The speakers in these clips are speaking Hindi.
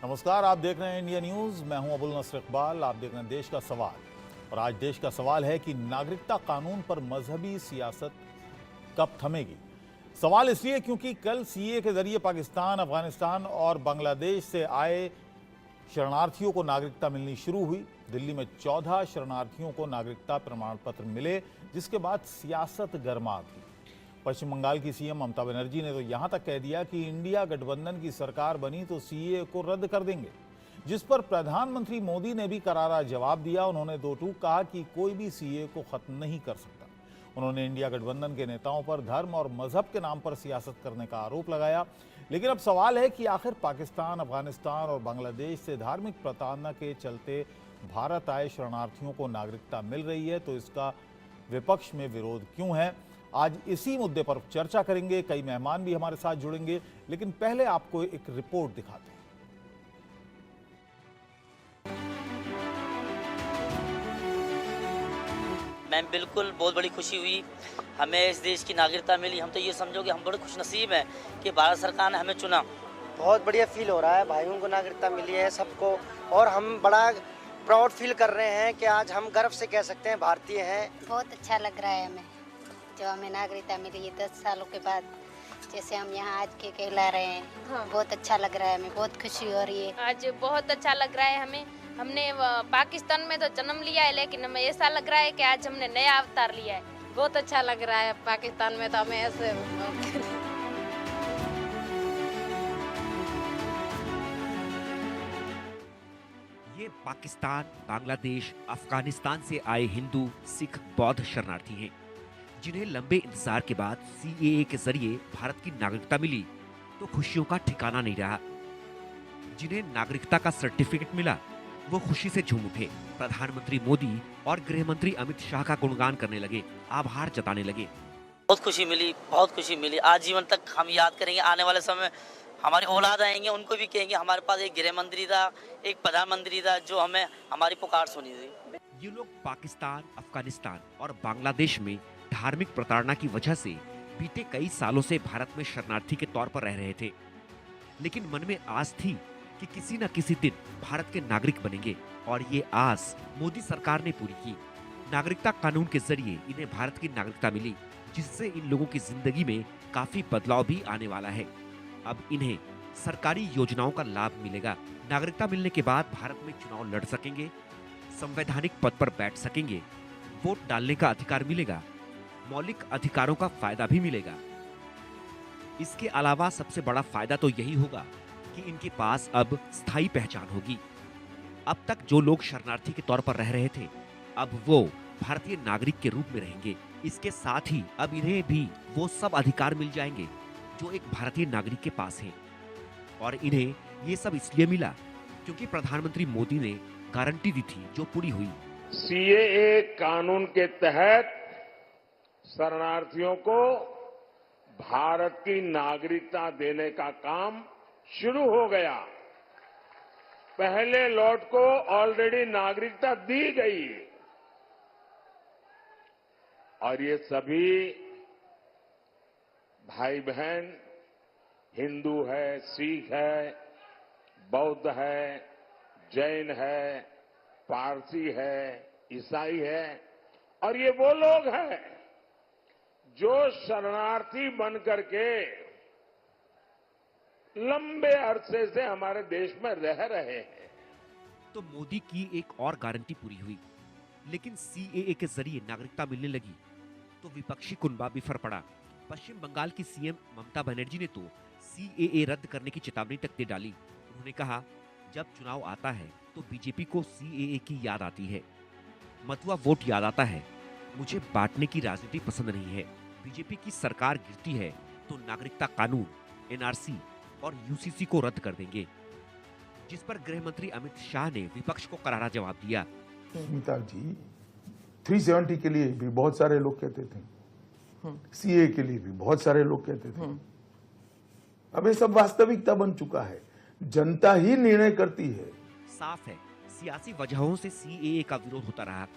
नमस्कार, आप देख रहे हैं इंडिया न्यूज। मैं हूं अबुल नसर इकबाल। आप देख रहे हैं देश का सवाल। और आज देश का सवाल है कि नागरिकता कानून पर मजहबी सियासत कब थमेगी। सवाल इसलिए क्योंकि कल सीए के जरिए पाकिस्तान, अफगानिस्तान और बांग्लादेश से आए शरणार्थियों को नागरिकता मिलनी शुरू हुई। दिल्ली में 14 शरणार्थियों को नागरिकता प्रमाण पत्र मिले, जिसके बाद सियासत गर्मा थी। पश्चिम बंगाल की सीएम ममता बनर्जी ने तो यहां तक कह दिया कि इंडिया गठबंधन की सरकार बनी तो सीए को रद्द कर देंगे, जिस पर प्रधानमंत्री मोदी ने भी करारा जवाब दिया। उन्होंने दो टूक कहा कि कोई भी सीए को खत्म नहीं कर सकता। उन्होंने इंडिया गठबंधन के नेताओं पर धर्म और मजहब के नाम पर सियासत करने का आरोप लगाया। लेकिन अब सवाल है कि आखिर पाकिस्तान, अफगानिस्तान और बांग्लादेश से धार्मिक प्रताड़ना के चलते भारत आए शरणार्थियों को नागरिकता मिल रही है, तो इसका विपक्ष में विरोध क्यों है। आज इसी मुद्दे पर चर्चा करेंगे। कई मेहमान भी हमारे साथ जुड़ेंगे, लेकिन पहले आपको एक रिपोर्ट दिखाते हैं। मैम बिल्कुल बहुत बड़ी खुशी हुई, हमें इस देश की नागरिकता मिली। हम तो ये समझो कि हम बड़े खुशनसीब हैं कि भारत सरकार ने हमें चुना। बहुत बढ़िया फील हो रहा है, भाइयों को नागरिकता मिली है सबको, और हम बड़ा प्राउड फील कर रहे हैं कि आज हम गर्व से कह सकते हैं भारतीय हैं। बहुत अच्छा लग रहा है हमें, जो हमें नागरिकता मिली है 10 सालों के बाद, जैसे हम यहाँ आज के कहला रहे हैं। हाँ। बहुत अच्छा लग रहा है, हमें बहुत खुशी हो रही है। आज बहुत अच्छा लग रहा है हमें। हमने पाकिस्तान में तो जन्म लिया है, लेकिन हमें ऐसा लग रहा है कि आज हमने नया अवतार लिया है। बहुत अच्छा लग रहा है। पाकिस्तान में तो हमें ऐसे ये पाकिस्तान, बांग्लादेश, अफगानिस्तान से आए हिंदू, सिख, बौद्ध शरणार्थी हैं, जिन्हें लंबे इंतजार के बाद सीएए के जरिए भारत की नागरिकता मिली तो खुशियों का ठिकाना नहीं रहा। जिन्हें नागरिकता का सर्टिफिकेट मिला वो खुशी से झूम उठे। प्रधानमंत्री मोदी और गृह मंत्री अमित शाह का गुणगान करने लगे, आभार जताने लगे। बहुत खुशी मिली, बहुत खुशी मिली। आजीवन तक हम याद करेंगे। आने वाले समय हमारी औलाद आएंगे, उनको भी कहेंगे हमारे पास एक गृह मंत्री था, एक प्रधानमंत्री था जो हमें हमारी पुकार सुनी थी। ये लोग पाकिस्तान, अफगानिस्तान और बांग्लादेश में धार्मिक प्रताड़ना की वजह से बीते कई सालों से भारत में शरणार्थी के तौर पर रह रहे थे, लेकिन मन में आस थी कि किसी न किसी दिन भारत के नागरिक बनेंगे, और ये आस मोदी सरकार ने पूरी की। नागरिकता कानून के जरिए इन्हें भारत की नागरिकता मिली, जिससे इन लोगों की जिंदगी में काफी बदलाव भी आने वाला है। अब इन्हें सरकारी योजनाओं का लाभ मिलेगा। नागरिकता मिलने के बाद भारत में चुनाव लड़ सकेंगे, संवैधानिक पद पर बैठ सकेंगे, वोट डालने का अधिकार मिलेगा, मौलिक अधिकारों का फायदा भी मिलेगा। इसके अलावा सबसे बड़ा फायदा तो यही होगा कि इनके पास अब स्थायी पहचान होगी। अब तक जो लोग शरणार्थी के तौर पर रह रहे थे, अब वो भारतीय नागरिक के रूप में रहेंगे। इसके साथ ही अब इन्हें भी वो सब अधिकार मिल जाएंगे जो एक भारतीय नागरिक के पास हैं। और इन्हें ये सब इसलिए मिला क्योंकि प्रधानमंत्री मोदी ने गारंटी दी थी, जो पूरी हुई। सीएए कानून के तहत शरणार्थियों को भारत की नागरिकता देने का काम शुरू हो गया। पहले लॉट को ऑलरेडी नागरिकता दी गई, और ये सभी भाई बहन हिंदू है, सिख है, बौद्ध है, जैन है, पारसी है, ईसाई है, और ये वो लोग हैं जो शरणार्थी बनकर के लंबे अरसे से हमारे देश में रह रहे हैं। तो मोदी की एक और गारंटी पूरी हुई, लेकिन सीएए के जरिए नागरिकता मिलने लगी तो विपक्षी कुनबा बिफर पड़ा। पश्चिम बंगाल की सीएम ममता बनर्जी ने तो सीएए रद्द करने की चेतावनी तक दे डाली। उन्होंने कहा, जब चुनाव आता है तो बीजेपी को सीएए की याद आती है, मतुआ वोट याद आता है। मुझे बांटने की राजनीति पसंद नहीं है। बीजेपी की सरकार गिरती है तो नागरिकता कानून, एनआरसी और यूसीसी को रद्द कर देंगे, जिस पर गृह मंत्री अमित शाह ने विपक्ष को करारा जवाब दिया। स्मिता जी, 370 के लिए भी बहुत सारे लोग कहते थे, सीए के लिए भी बहुत सारे लोग कहते थे। अब ये सब वास्तविकता बन चुका है, जनता ही निर्णय करती है। साफ है, सियासी वजहों से सीएए का विरोध होता रहा,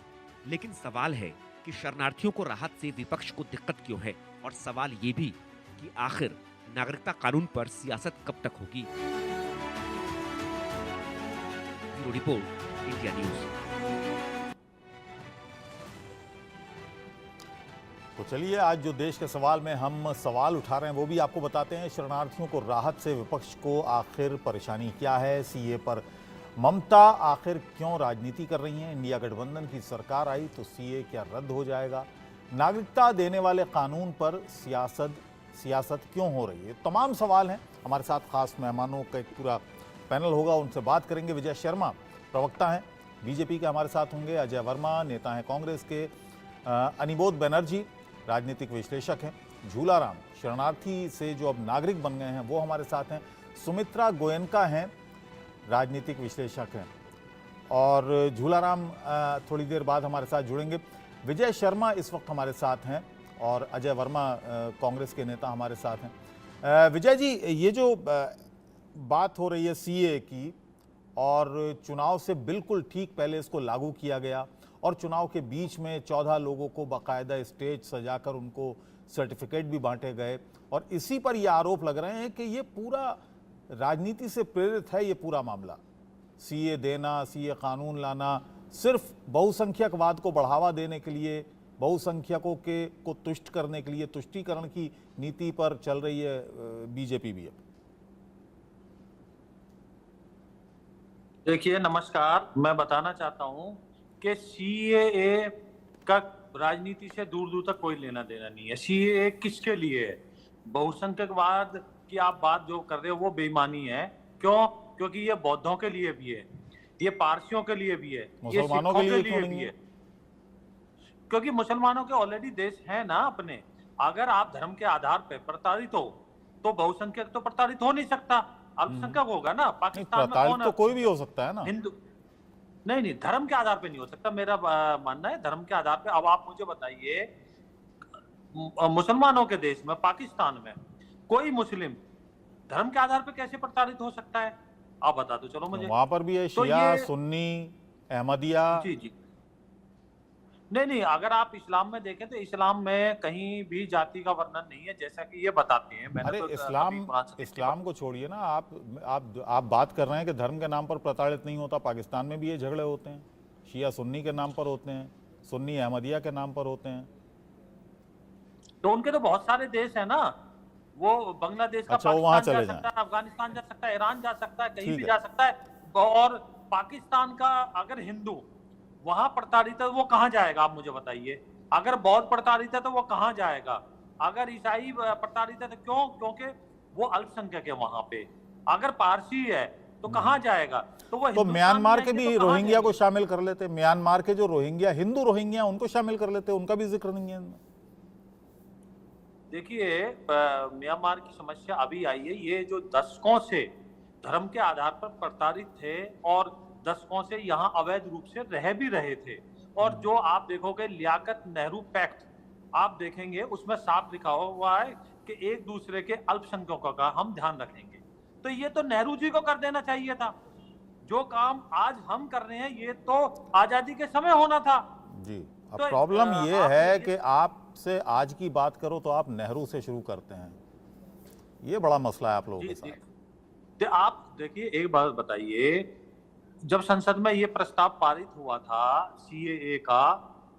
लेकिन सवाल है कि शरणार्थियों को राहत से विपक्ष को दिक्कत क्यों है, और सवाल ये भी कि आखिर नागरिकता कानून पर सियासत कब तक होगी। Bureau report, India news. तो चलिए, आज जो देश के सवाल में हम सवाल उठा रहे हैं वो भी आपको बताते हैं। शरणार्थियों को राहत से विपक्ष को आखिर परेशानी क्या है? सीए पर ममता आखिर क्यों राजनीति कर रही हैं? इंडिया गठबंधन की सरकार आई तो सीए क्या रद्द हो जाएगा? नागरिकता देने वाले कानून पर सियासत क्यों हो रही है? तमाम सवाल हैं। हमारे साथ खास मेहमानों का एक पूरा पैनल होगा, उनसे बात करेंगे। विजय शर्मा प्रवक्ता हैं बीजेपी के, हमारे साथ होंगे। अजय वर्मा नेता हैं कांग्रेस के। अनिबोध बनर्जी राजनीतिक विश्लेषक हैं। झूलाराम शरणार्थी से जो अब नागरिक बन गए हैं वो हमारे साथ हैं। सुमित्रा गोयनका हैं, राजनीतिक विश्लेषक हैं। और झूलाराम थोड़ी देर बाद हमारे साथ जुड़ेंगे। विजय शर्मा इस वक्त हमारे साथ हैं और अजय वर्मा कांग्रेस के नेता हमारे साथ हैं। विजय जी, ये जो बात हो रही है सीए की, और चुनाव से बिल्कुल ठीक पहले इसको लागू किया गया और चुनाव के बीच में 14 लोगों को बाकायदा स्टेज सजाकर उनको सर्टिफिकेट भी बांटे गए, और इसी पर यह आरोप लग रहे हैं कि ये पूरा राजनीति से प्रेरित है। ये पूरा मामला सीए देना, सीए कानून लाना, सिर्फ बहुसंख्यकवाद को बढ़ावा देने के लिए, बहुसंख्यकों को तुष्ट करने के लिए, तुष्टीकरण की नीति पर चल रही है बीजेपी भी। देखिए, नमस्कार। मैं बताना चाहता हूं कि सीएए का राजनीति से दूर दूर तक कोई लेना देना नहीं है। सीएए किसके लिए है? बहुसंख्यकवाद की आप बात जो कर रहे हो वो बेईमानी है। क्यों? क्योंकि ये बौद्धों के लिए भी है, ये पारसियों के लिए भी है, ये सिखों के लिए भी है। क्योंकि मुसलमानों के ऑलरेडी देश है ना अपने। अगर आप धर्म के आधार पर प्रताड़ित हो तो बहुसंख्यक तो प्रताड़ित हो नहीं सकता, अल्पसंख्यक होगा ना। पाकिस्तान में कौन? तो कोई भी हो सकता है ना। हिंदू नहीं, धर्म के आधार पे नहीं हो सकता। मेरा मानना है धर्म के आधार पे। अब आप मुझे बताइए, मुसलमानों के देश में, पाकिस्तान में, कोई मुस्लिम धर्म के आधार पे कैसे प्रताड़ित हो सकता है? आप बता दो चलो मुझे। वहां पर भी है शिया, सुन्नी, अहमदिया। जी। नहीं, अगर आप इस्लाम में देखें तो इस्लाम में कहीं भी जाति का वर्णन नहीं है, जैसा कि ये बताते हैं। मैंने अरे तो इस्लाम को छोड़िए ना, आप बात कर रहे हैं कि धर्म के नाम पर प्रताड़ित नहीं होता। पाकिस्तान में भी ये झगड़े होते हैं, शिया सुन्नी के नाम पर होते हैं, सुन्नी अहमदिया के नाम पर होते हैं। तो उनके तो बहुत सारे देश है ना। वो बांग्लादेश का वहां चले जा सकता है, अफगानिस्तान जा सकता है, ईरान जा सकता है, कहीं भी जा सकता है। और पाकिस्तान का अगर हिंदू वहां प्रताड़ित है वो कहां जाएगा? आप मुझे बताइए। अगर बौद्ध प्रताड़ित है तो वो कहां जाएगा? अगर ईसाई प्रताड़ित है तो क्यों? क्योंकि वो अल्पसंख्यक है वहां पे। अगर पारसी है तो कहां जाएगा? तो म्यांमार के भी रोहिंग्या को शामिल कर लेते। म्यांमार के जो रोहिंग्या, हिंदू रोहिंग्या, उनको शामिल कर लेते, उनका भी जिक्र नहीं है। देखिए, म्यांमार की समस्या अभी आई है। ये जो दशकों से धर्म के आधार पर प्रताड़ित थे और दशकों से यहाँ अवैध रूप से रह भी रहे थे। और जो आप देखोगे लियाकत नेहरू पैक्ट आप देखेंगे, उसमें साफ लिखा हुआ है कि एक दूसरे के अल्पसंख्यकों का हम ध्यान रखेंगे। तो ये तो नेहरू जी को कर देना चाहिए था। जो काम आज हम कर रहे हैं ये तो आजादी के समय होना था। जी, अब प्रॉब्लम ये है कि आपसे आज की बात करो तो आप नेहरू से शुरू करते हैं। ये बड़ा मसला है आप लोगों के साथ। आप देखिए, एक बात बताइए, जब संसद में ये प्रस्ताव पारित हुआ था सीएए का,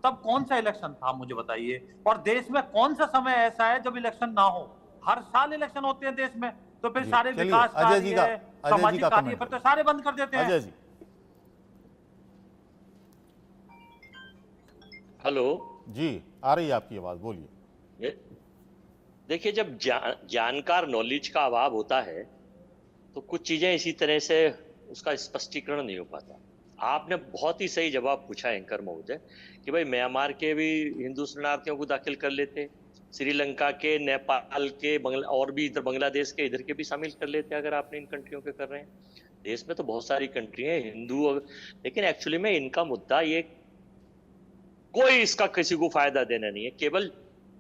तब कौन सा इलेक्शन था मुझे बताइए? और देश में कौन सा समय ऐसा है जब इलेक्शन ना हो? हर साल इलेक्शन होते हैं देश में। तो फिर सारे विकास कार्य, सामाजिक कार्य फिर तो सारे बंद कर देते हैं। अजय जी, हेलो जी आ रही है आपकी आवाज, बोलिए। देखिए, जब जानकार नॉलेज का अभाव होता है तो कुछ चीजें इसी तरह से उसका स्पष्टीकरण नहीं हो पाता। आपने बहुत ही सही जवाब पूछा एंकर महोदय कि भाई म्यांमार के भी हिंदू शरणार्थियों को दाखिल कर लेते, श्रीलंका के, नेपाल के, और भी इधर बांग्लादेश के, इधर के भी शामिल कर लेते अगर आपने इन कंट्रियों के कर रहे हैं। देश में तो बहुत सारी कंट्री हैं हिंदू, लेकिन एक्चुअली में इनका मुद्दा ये, कोई इसका किसी को फायदा देना नहीं है। केवल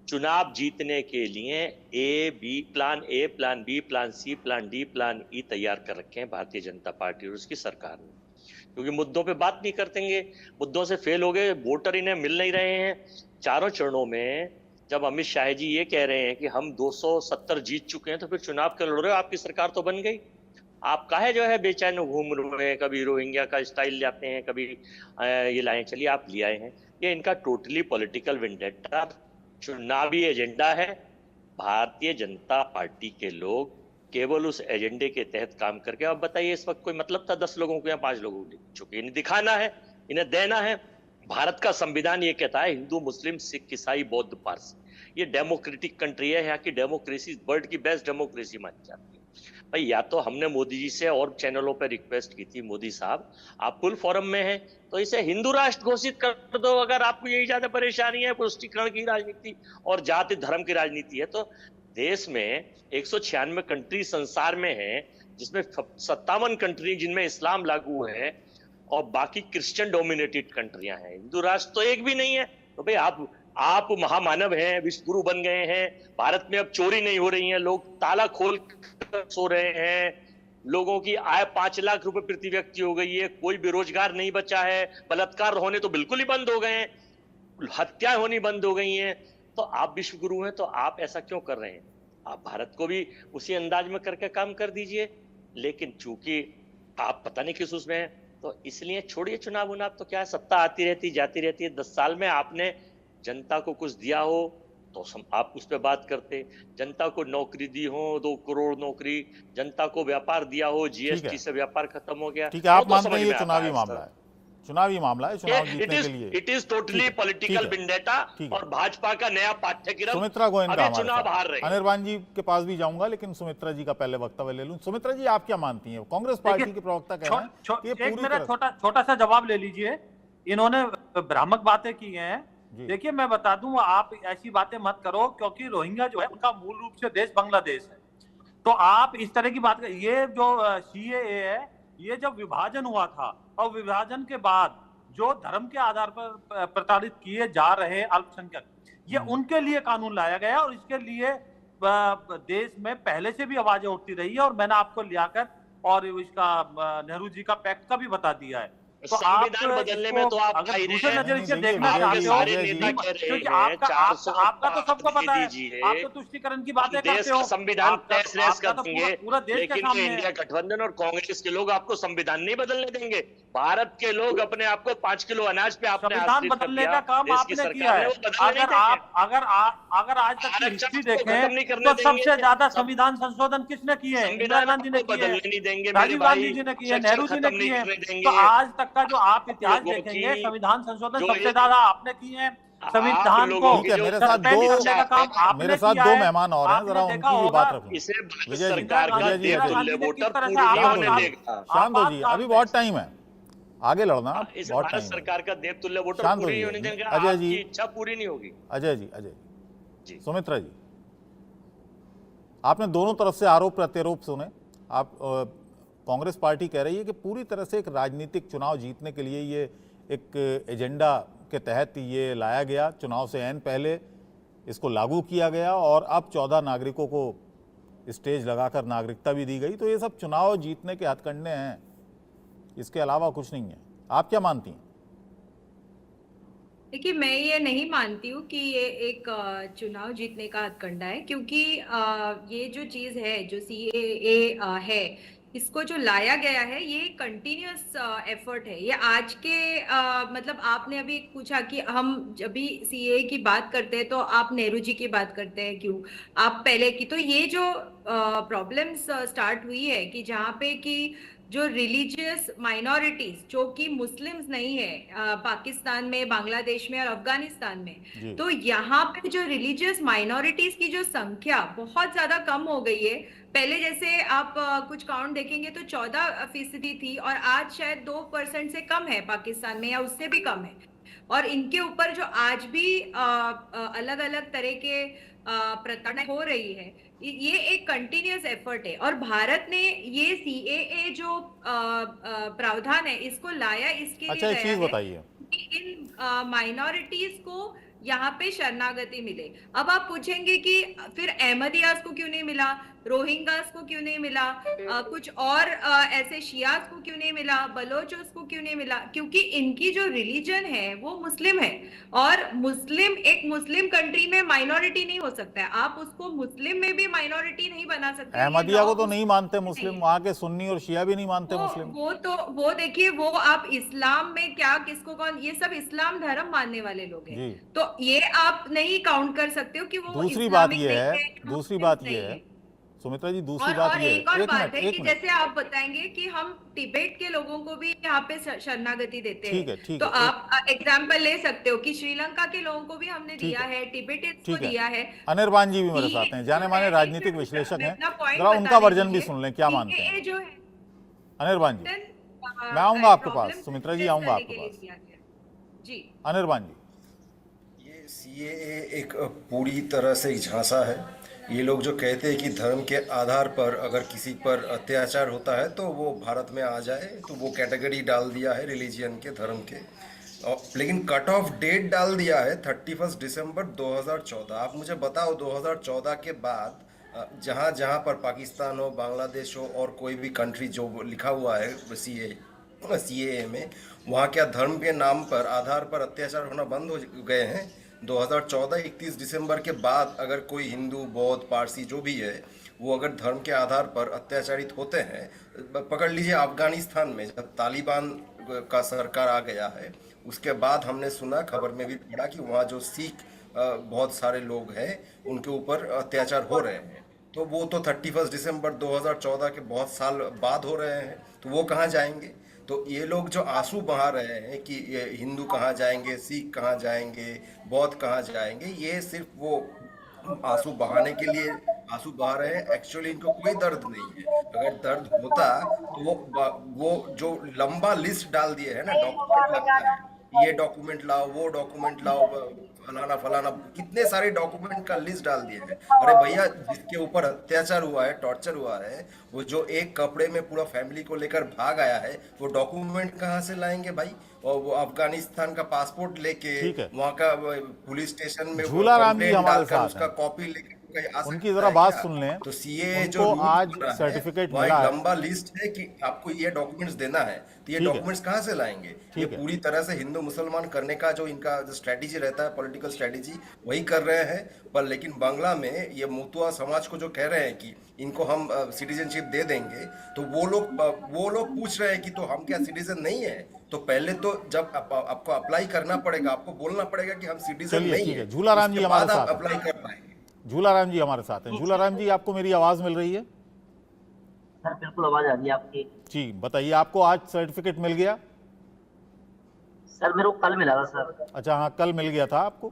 चुनाव जीतने के लिए plan A, plan B, plan C, plan D, plan E तैयार कर रखे हैं भारतीय जनता पार्टी और उसकी सरकार ने। क्योंकि मुद्दों पे बात नहीं करतेंगे, मुद्दों से फेल हो गए, वोटर इन्हें मिल नहीं रहे हैं। चारों चरणों में जब अमित शाह जी ये कह रहे हैं कि हम 270 जीत चुके हैं, तो फिर चुनाव क्यों लड़ रहे हो? आपकी सरकार तो बन गई। आप काहे जो है बेचैन घूम रहे हैं, कभी रोहिंग्या का स्टाइल लाते हैं, कभी ये लाए, चलिए आप ले आए हैं। ये इनका टोटली पॉलिटिकल वेंडेटा, चुनावी एजेंडा है। भारतीय जनता पार्टी के लोग केवल उस एजेंडे के तहत काम करके, अब बताइए इस वक्त कोई मतलब था 10 लोगों को या 5 लोगों को? चूंकि इन्हें दिखाना है, इन्हें देना है। भारत का संविधान ये कहता है हिंदू, मुस्लिम, सिख, ईसाई, बौद्ध, पारसी, ये डेमोक्रेटिक कंट्री है। यहाँ की डेमोक्रेसी वर्ल्ड की बेस्ट डेमोक्रेसी मानी जाती है। भाई या तो हमने मोदी जी से और चैनलों पर रिक्वेस्ट की थी, मोदी साहब आप फुल फॉरम में हैं तो इसे हिंदू राष्ट्र घोषित कर दो। अगर आपको यही ज्यादा परेशानी है, पुष्टिकरण की राजनीति और जाति धर्म की राजनीति है, तो देश में 196 कंट्री संसार में है, जिसमें 57 कंट्री जिनमें इस्लाम लागू है और बाकी क्रिश्चियन डोमिनेटेड कंट्रियां हैं। हिंदू राष्ट्र तो एक भी नहीं है। तो भाई आप महामानव हैं, विश्व गुरु बन गए हैं। भारत में अब चोरी नहीं हो रही है, लोग ताला खोल कर सो रहे हैं, लोगों की आय 5 लाख रुपए प्रति व्यक्ति हो गई है, कोई बेरोजगार नहीं बचा है, बलात्कार होने तो बिल्कुल ही बंद हो गए हैं, हत्याएं होनी बंद हो गई हैं। तो आप विश्व गुरु हैं, तो आप ऐसा क्यों कर रहे हैं? आप भारत को भी उसी अंदाज में करके काम कर दीजिए। लेकिन चूंकि आप पता नहीं किस उसमें हैं, तो इसलिए छोड़िए चुनाव उनाव। तो क्या है, सत्ता आती रहती जाती रहती है। 10 साल में आपने जनता को कुछ दिया हो तो आप उस पर बात करते। जनता को नौकरी दी हो, 2 करोड़ नौकरी, जनता को व्यापार दिया हो, जीएसटी से व्यापार खत्म हो गया। ठीक है, आप मानते हैं ये चुनावी मामला है, चुनावी मामला है, चुनाव जीतने के लिए it is totally political vendetta और भाजपा का नया पाठ्यक्रम। सुमित्रा गोयन का चुनाव हार रहे हैं। अनिर्बान जी के पास भी जाऊंगा, लेकिन सुमित्रा जी का पहले वक्तव्य ले लूं। सुमित्रा जी, आप क्या मानती हैं? कांग्रेस पार्टी के प्रवक्ता कह रहे हैं कि एक मेरा छोटा सा जवाब ले लीजिए। इन्होंने भ्रामक बातें की हैं। देखिए मैं बता दूं, आप ऐसी बातें मत करो, क्योंकि रोहिंग्या जो है उनका मूल रूप से देश बांग्लादेश है। तो आप इस तरह की बात कर, ये जो सीएए है, ये जब विभाजन हुआ था और विभाजन के बाद जो धर्म के आधार पर प्रताड़ित किए जा रहे अल्पसंख्यक, ये उनके लिए कानून लाया गया और इसके लिए देश में पहले से भी आवाजें उठती रही है। और मैंने आपको लियाकर और इसका नेहरू जी का पैक्ट का भी बता दिया है। तो संविधान बदलने में तो आप अगर दूसरे नजरिए से देखना चाहते हो, क्योंकि आपका तो सबको पता है, आप तो तुष्टिकरण की बातें करते हो, संविधान करेंगे, पूरा देश के सामने इंडिया गठबंधन और कांग्रेस के लोग आपको संविधान नहीं बदलने देंगे। भारत के लोग अपने आप को 5 किलो अनाज पे आपने संविधान बदलने का काम आपने किया है। अगर आज तक की हिस्ट्री देखें तो सबसे ज्यादा संविधान संशोधन किसने किए हैं? इंदिरा गांधी ने किए हैं, राजीव गांधी जी ने किए हैं, नेहरू जी ने किए हैं। तो आज तक का जो आप इतिहास देखेंगे, संविधान संशोधन सबसे ज्यादा आपने किए हैं। संविधान को मेरे साथ 2 मेहमान और हैं, जरा उनकी भी बात रखूं। विजय जी, शांत हो जी, अभी बहुत टाइम है, आगे लड़ना बहुत टाइम। सरकार का देवतुल्य वोटर पूरी होने देंगे, अजय जी, इच्छा पूरी नहीं होगी। अजय जी, सुमित्रा जी, आपने दोनों तरफ से आरोप प्रत्यारोप सुने। आप कांग्रेस पार्टी कह रही है कि पूरी तरह से एक राजनीतिक चुनाव जीतने के लिए ये एक एजेंडा के तहत ये लाया गया, चुनाव से ऐन पहले इसको लागू किया गया और अब 14 नागरिकों को स्टेज लगाकर नागरिकता भी दी गई। तो ये सब चुनाव जीतने के हथकंडे हैं, इसके अलावा कुछ नहीं है। आप क्या मानती हैं? देखिए, मैं ये नहीं मानती हूँ कि ये एक चुनाव जीतने का हथकंडा है, क्योंकि ये जो चीज़ है, जो सीएए है, इसको जो लाया गया है, ये कंटिन्यूअस एफर्ट है। ये आज के मतलब आपने अभी पूछा कि हम जब भी सीएए की बात करते हैं तो आप नेहरू जी की बात करते हैं, क्यों आप पहले की? तो ये जो प्रॉब्लम्स स्टार्ट हुई है कि जहाँ पे कि जो रिलीजियस माइनॉरिटीज जो कि मुस्लिम्स नहीं है पाकिस्तान में, बांग्लादेश में और अफगानिस्तान में, तो यहाँ पे जो रिलीजियस माइनॉरिटीज की जो संख्या बहुत ज्यादा कम हो गई है। पहले जैसे आप कुछ काउंट देखेंगे तो 14% थी और आज शायद 2% से कम है पाकिस्तान में, या उससे भी कम है। और इनके ऊपर जो आज भी अलग अलग तरह के प्रताड़ना हो रही है, ये एक कंटिन्यूअस एफर्ट है। और भारत ने ये सीएए जो प्रावधान है इसको लाया इसके लिए एक चीज बताइए, इन माइनॉरिटीज को यहाँ पे शरणागति मिले। अब आप पूछेंगे कि फिर अहमदियाज को क्यों नहीं मिला? रोहिंग्यास को क्यों नहीं मिला, कुछ और ऐसे शियास को क्यों नहीं मिला, बलोचों को क्यों नहीं मिला? क्योंकि इनकी जो रिलीजन है वो मुस्लिम है, और मुस्लिम एक मुस्लिम कंट्री में माइनॉरिटी नहीं हो सकता है, आप उसको मुस्लिम में भी माइनॉरिटी नहीं बना सकते। अहमदिया को तो नहीं मानते मुस्लिम, वहां के सुन्नी और शिया भी नहीं मानते मुस्लिम। वो देखिए, वो आप इस्लाम में क्या किसको कौन, ये सब इस्लाम धर्म मानने वाले लोग हैं, तो ये आप नहीं काउंट कर सकते हो कि वो दूसरी बात ये है सुमित्रा जी, दूसरी बात ये है, एक और बात है कि जैसे आप बताएंगे कि हम तिब्बत के लोगों को भी यहाँ पे शरणागति देते हैं, तो आप एग्जाम्पल ले सकते हो कि श्रीलंका के लोगों को भी हमने दिया है, तिब्बत को दिया है। अनिर्बान जी भी मेरे साथ हैं, जाने माने राजनीतिक विश्लेषक हैं, जरा उनका वर्जन भी सुन लें, क्या मानते हैं जो है अनिर्बान जी। मैं आऊंगा आपके पास, सुमित्रा जी आऊंगा आपके पास जी। अनिर्बान जी, ये सीएए एक पूरी तरह से झांसा है। ये लोग जो कहते हैं कि धर्म के आधार पर अगर किसी पर अत्याचार होता है तो वो भारत में आ जाए, तो वो कैटेगरी डाल दिया है रिलीजियन के, धर्म के, लेकिन कट ऑफ डेट डाल दिया है 31 दिसंबर 2014। आप मुझे बताओ 2014 के बाद जहाँ जहाँ पर पाकिस्तान हो, बांग्लादेश हो और कोई भी कंट्री जो लिखा हुआ है सीएए में, वहाँ क्या धर्म के नाम पर आधार पर अत्याचार होना बंद हो गए हैं? 2014 31 दिसंबर के बाद अगर कोई हिंदू, बौद्ध, पारसी जो भी है वो अगर धर्म के आधार पर अत्याचारित होते हैं, पकड़ लीजिए अफगानिस्तान में जब तालिबान का सरकार आ गया है, उसके बाद हमने सुना, खबर में भी पढ़ा कि वहाँ जो सिख बहुत सारे लोग हैं उनके ऊपर अत्याचार हो रहे हैं, तो वो तो 31 दिसंबर 2014 के बहुत साल बाद हो रहे हैं, तो वो कहाँ जाएंगे? तो ये लोग जो आंसू बहा रहे हैं कि ये हिंदू कहाँ जाएंगे, सिख कहाँ जाएंगे, बौद्ध कहाँ जाएंगे, ये सिर्फ वो आंसू बहाने के लिए आंसू बहा रहे हैं। एक्चुअली इनको कोई दर्द नहीं है। अगर दर्द होता तो वो जो लंबा लिस्ट डाल दिए है ना, डॉक्यूमेंट लगता है, ये डॉक्यूमेंट लाओ, वो डॉक्यूमेंट लाओ, फलाना फलाना, कितने सारे डॉक्यूमेंट का लिस्ट डाल दिए हैं। अरे भैया, जिसके ऊपर अत्याचार हुआ है, टॉर्चर हुआ है, वो जो एक कपड़े में पूरा फैमिली को लेकर भाग आया है, वो डॉक्यूमेंट कहाँ से लाएंगे भाई? और वो अफगानिस्तान का पासपोर्ट लेके वहाँ का पुलिस स्टेशन में झूला राम जी हमारे साथ उसका कॉपी लेके उनकी जरा बात सुन लें। तो सीए जो आज सर्टिफिकेट मिला है, लंबा लिस्ट है कि आपको ये डॉक्यूमेंट्स देना है, तो ये डॉक्यूमेंट्स कहाँ से लाएंगे? ये पूरी तरह से हिंदू मुसलमान करने का जो इनका जो स्ट्रेटेजी रहता है, पॉलिटिकल स्ट्रेटेजी, वही कर रहे हैं। पर लेकिन बांग्ला में ये मुतुआ समाज को जो कह रहे हैं कि इनको हम सिटीजनशिप दे देंगे, तो वो लोग पूछ रहे हैं कि तो हम क्या सिटीजन नहीं है? तो पहले तो जब आपको अप्लाई करना पड़ेगा, आपको बोलना पड़ेगा कि हम सिटीजन नहीं है। झूला राम जी हमारे साथ अप्लाई कर पाएंगे। झूला राम जी हमारे साथ हैं। झूला राम जी, आपको मेरी आवाज मिल रही है? सर बिल्कुल आवाज आ रही है आपकी जी। बताइए, आपको आज सर्टिफिकेट मिल गया? सर मेरे को कल मिला था सर। अच्छा, हाँ, कल मिल गया था आपको?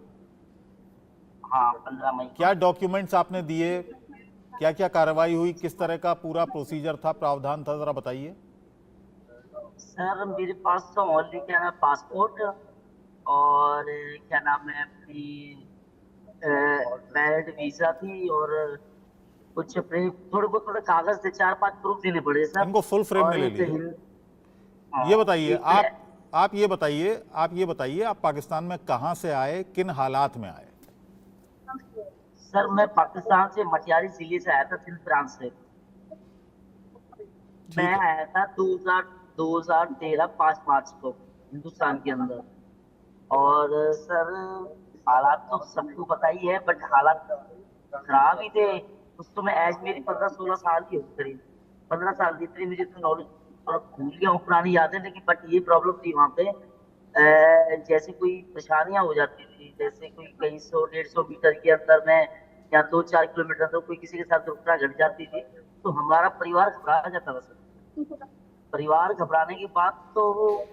हाँ, 15 मई। क्या डॉक्यूमेंट्स आपने दिए, क्या क्या कार्रवाई हुई, किस तरह का पूरा प्रोसीजर था, प्रावधान था, जरा बताइए। सर मेरे पास तो ओनली क्या है, पासपोर्ट और क्या नाम है अपनी वैलिड वीजा थी, और कुछ थोड़े बहुत कागज थे, 4-5 प्रूफ देने पड़े सर। इनको फुल फ्रेम में ले लीजिए। ये बताइए, आप ये बताइए आप पाकिस्तान में कहां से आए, किन हालात में आए? सर मैं पाकिस्तान से मटियारी जिले से आया था, सिंध प्रांत से। मैं आया था 2013 5 मार्च को हिंदुस्तान के अंदर। और सर हालात तो सबको पता ही है, बट हालात खराब ही थे उस तो। मैं एज मेरी 15-16 साल की होती, करीब 15 साल की, इतनी मुझे तो नॉलेज और भूल गया हूँ पुरानी यादें, लेकिन बट ये प्रॉब्लम थी वहाँ पे। जैसे कोई परेशानियां हो जाती थी, जैसे कोई कहीं 100-150 मीटर के अंदर में या 2-4 किलोमीटर अंदर कोई किसी के साथ दुर्घटना घट जाती थी, तो हमारा परिवार घबरा जाता था सर। परिवार घबराने के बाद तो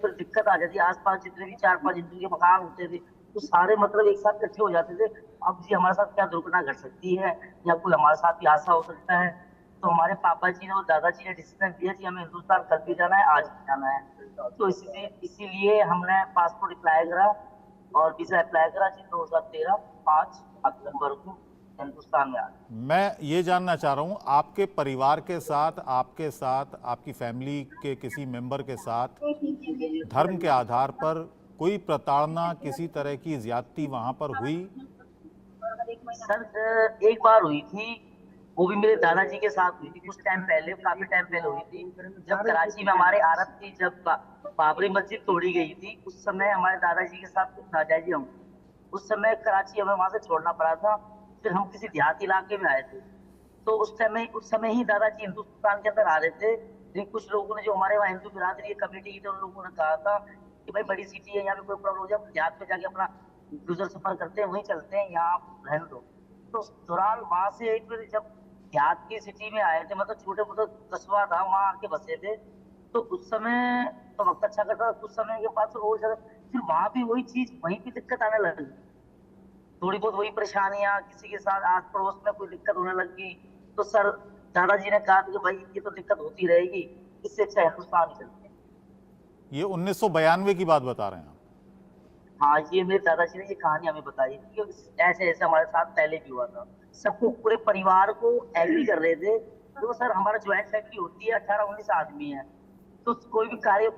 फिर दिक्कत आ जाती है। आसपास जितने भी 4-5 हिंदू के मकान होते थे, तो सारे मतलब एक साथ इकट्ठे हो जाते थे। अब जी हमारे साथ क्या दुर्घटना घट सकती है, या कोई हमारे साथ भी हादसा हो सकता है। तो हमारे पापा जी ने और दादाजी ने डिसीजन दिया कि हमें हिंदुस्तान कल भी जाना है, आज भी जाना है। तो इसीलिए हमने पासपोर्ट अप्लाई करा और वीजा अप्लाई करा जी 2013 5 अक्टूबर को हिंदुस्तान में आ गए। मैं ये जानना चाह रहा हूँ, आपके परिवार के साथ, आपके साथ, आपकी फैमिली के किसी मेंबर के साथ धर्म के आधार पर कोई प्रताड़ना, किसी तरह की ज्यादती वहां पर हुई? सर एक बार हुई थी, वो भी मेरे दादाजी के साथ हुई थी कुछ टाइम पहले, काफी टाइम पहले हुई थी, जब कराची में हमारे आरत थी, जब बाबरी मस्जिद तोड़ी गई थी, उस समय हमारे दादाजी के साथ कुछ नाजायजी हम, उस समय कराची हमें वहां से छोड़ना पड़ा था, फिर हम किसी देहाती इलाके में आए थे, तो उस समय ही दादाजी हिंदुस्तान के अंदर आ रहे थे। लेकिन कुछ लोगों ने, जो हमारे वहाँ हिंदू बिरादरी की कमेटी की थी, उन लोगों ने कहा था कि भाई बड़ी सिटी है, यहाँ पे कोई प्रॉब्लम हो जाए, देहात पे जाके अपना गुजर सफर करते हैं, वहीं चलते हैं, यहाँ रहने दो। तो उस दौरान वहां से फिर जब देहात की सिटी में आए थे, मतलब छोटे मोटे कस्बा था, वहां आके बसे थे, तो उस समय तो वक्त अच्छा करता था, कुछ समय के बाद फिर वहां भी वही चीज, वहीं भी दिक्कत आने लगी, थोड़ी बहुत वही परेशानियां, किसी के साथ आस पड़ोस में कोई दिक्कत होने लगी, तो सर दादाजी ने कहा कि भाई ये तो दिक्कत होती रहेगी, इससे अच्छा हिंदुस्तान ही चलते हैं। ये 1992 की बात बता रहे हैं आप? हाँ, ये मेरे दादाजी ने ये कहानी हमें बताई थी, ऐसे ऐसे हमारे साथ पहले भी हुआ था, सबको, पूरे परिवार को एग्री कर रहे थे। तो सर हमारा ज्वाइंट फैमिली होती है, 18-19 आदमी है, तो कोई भी कार्य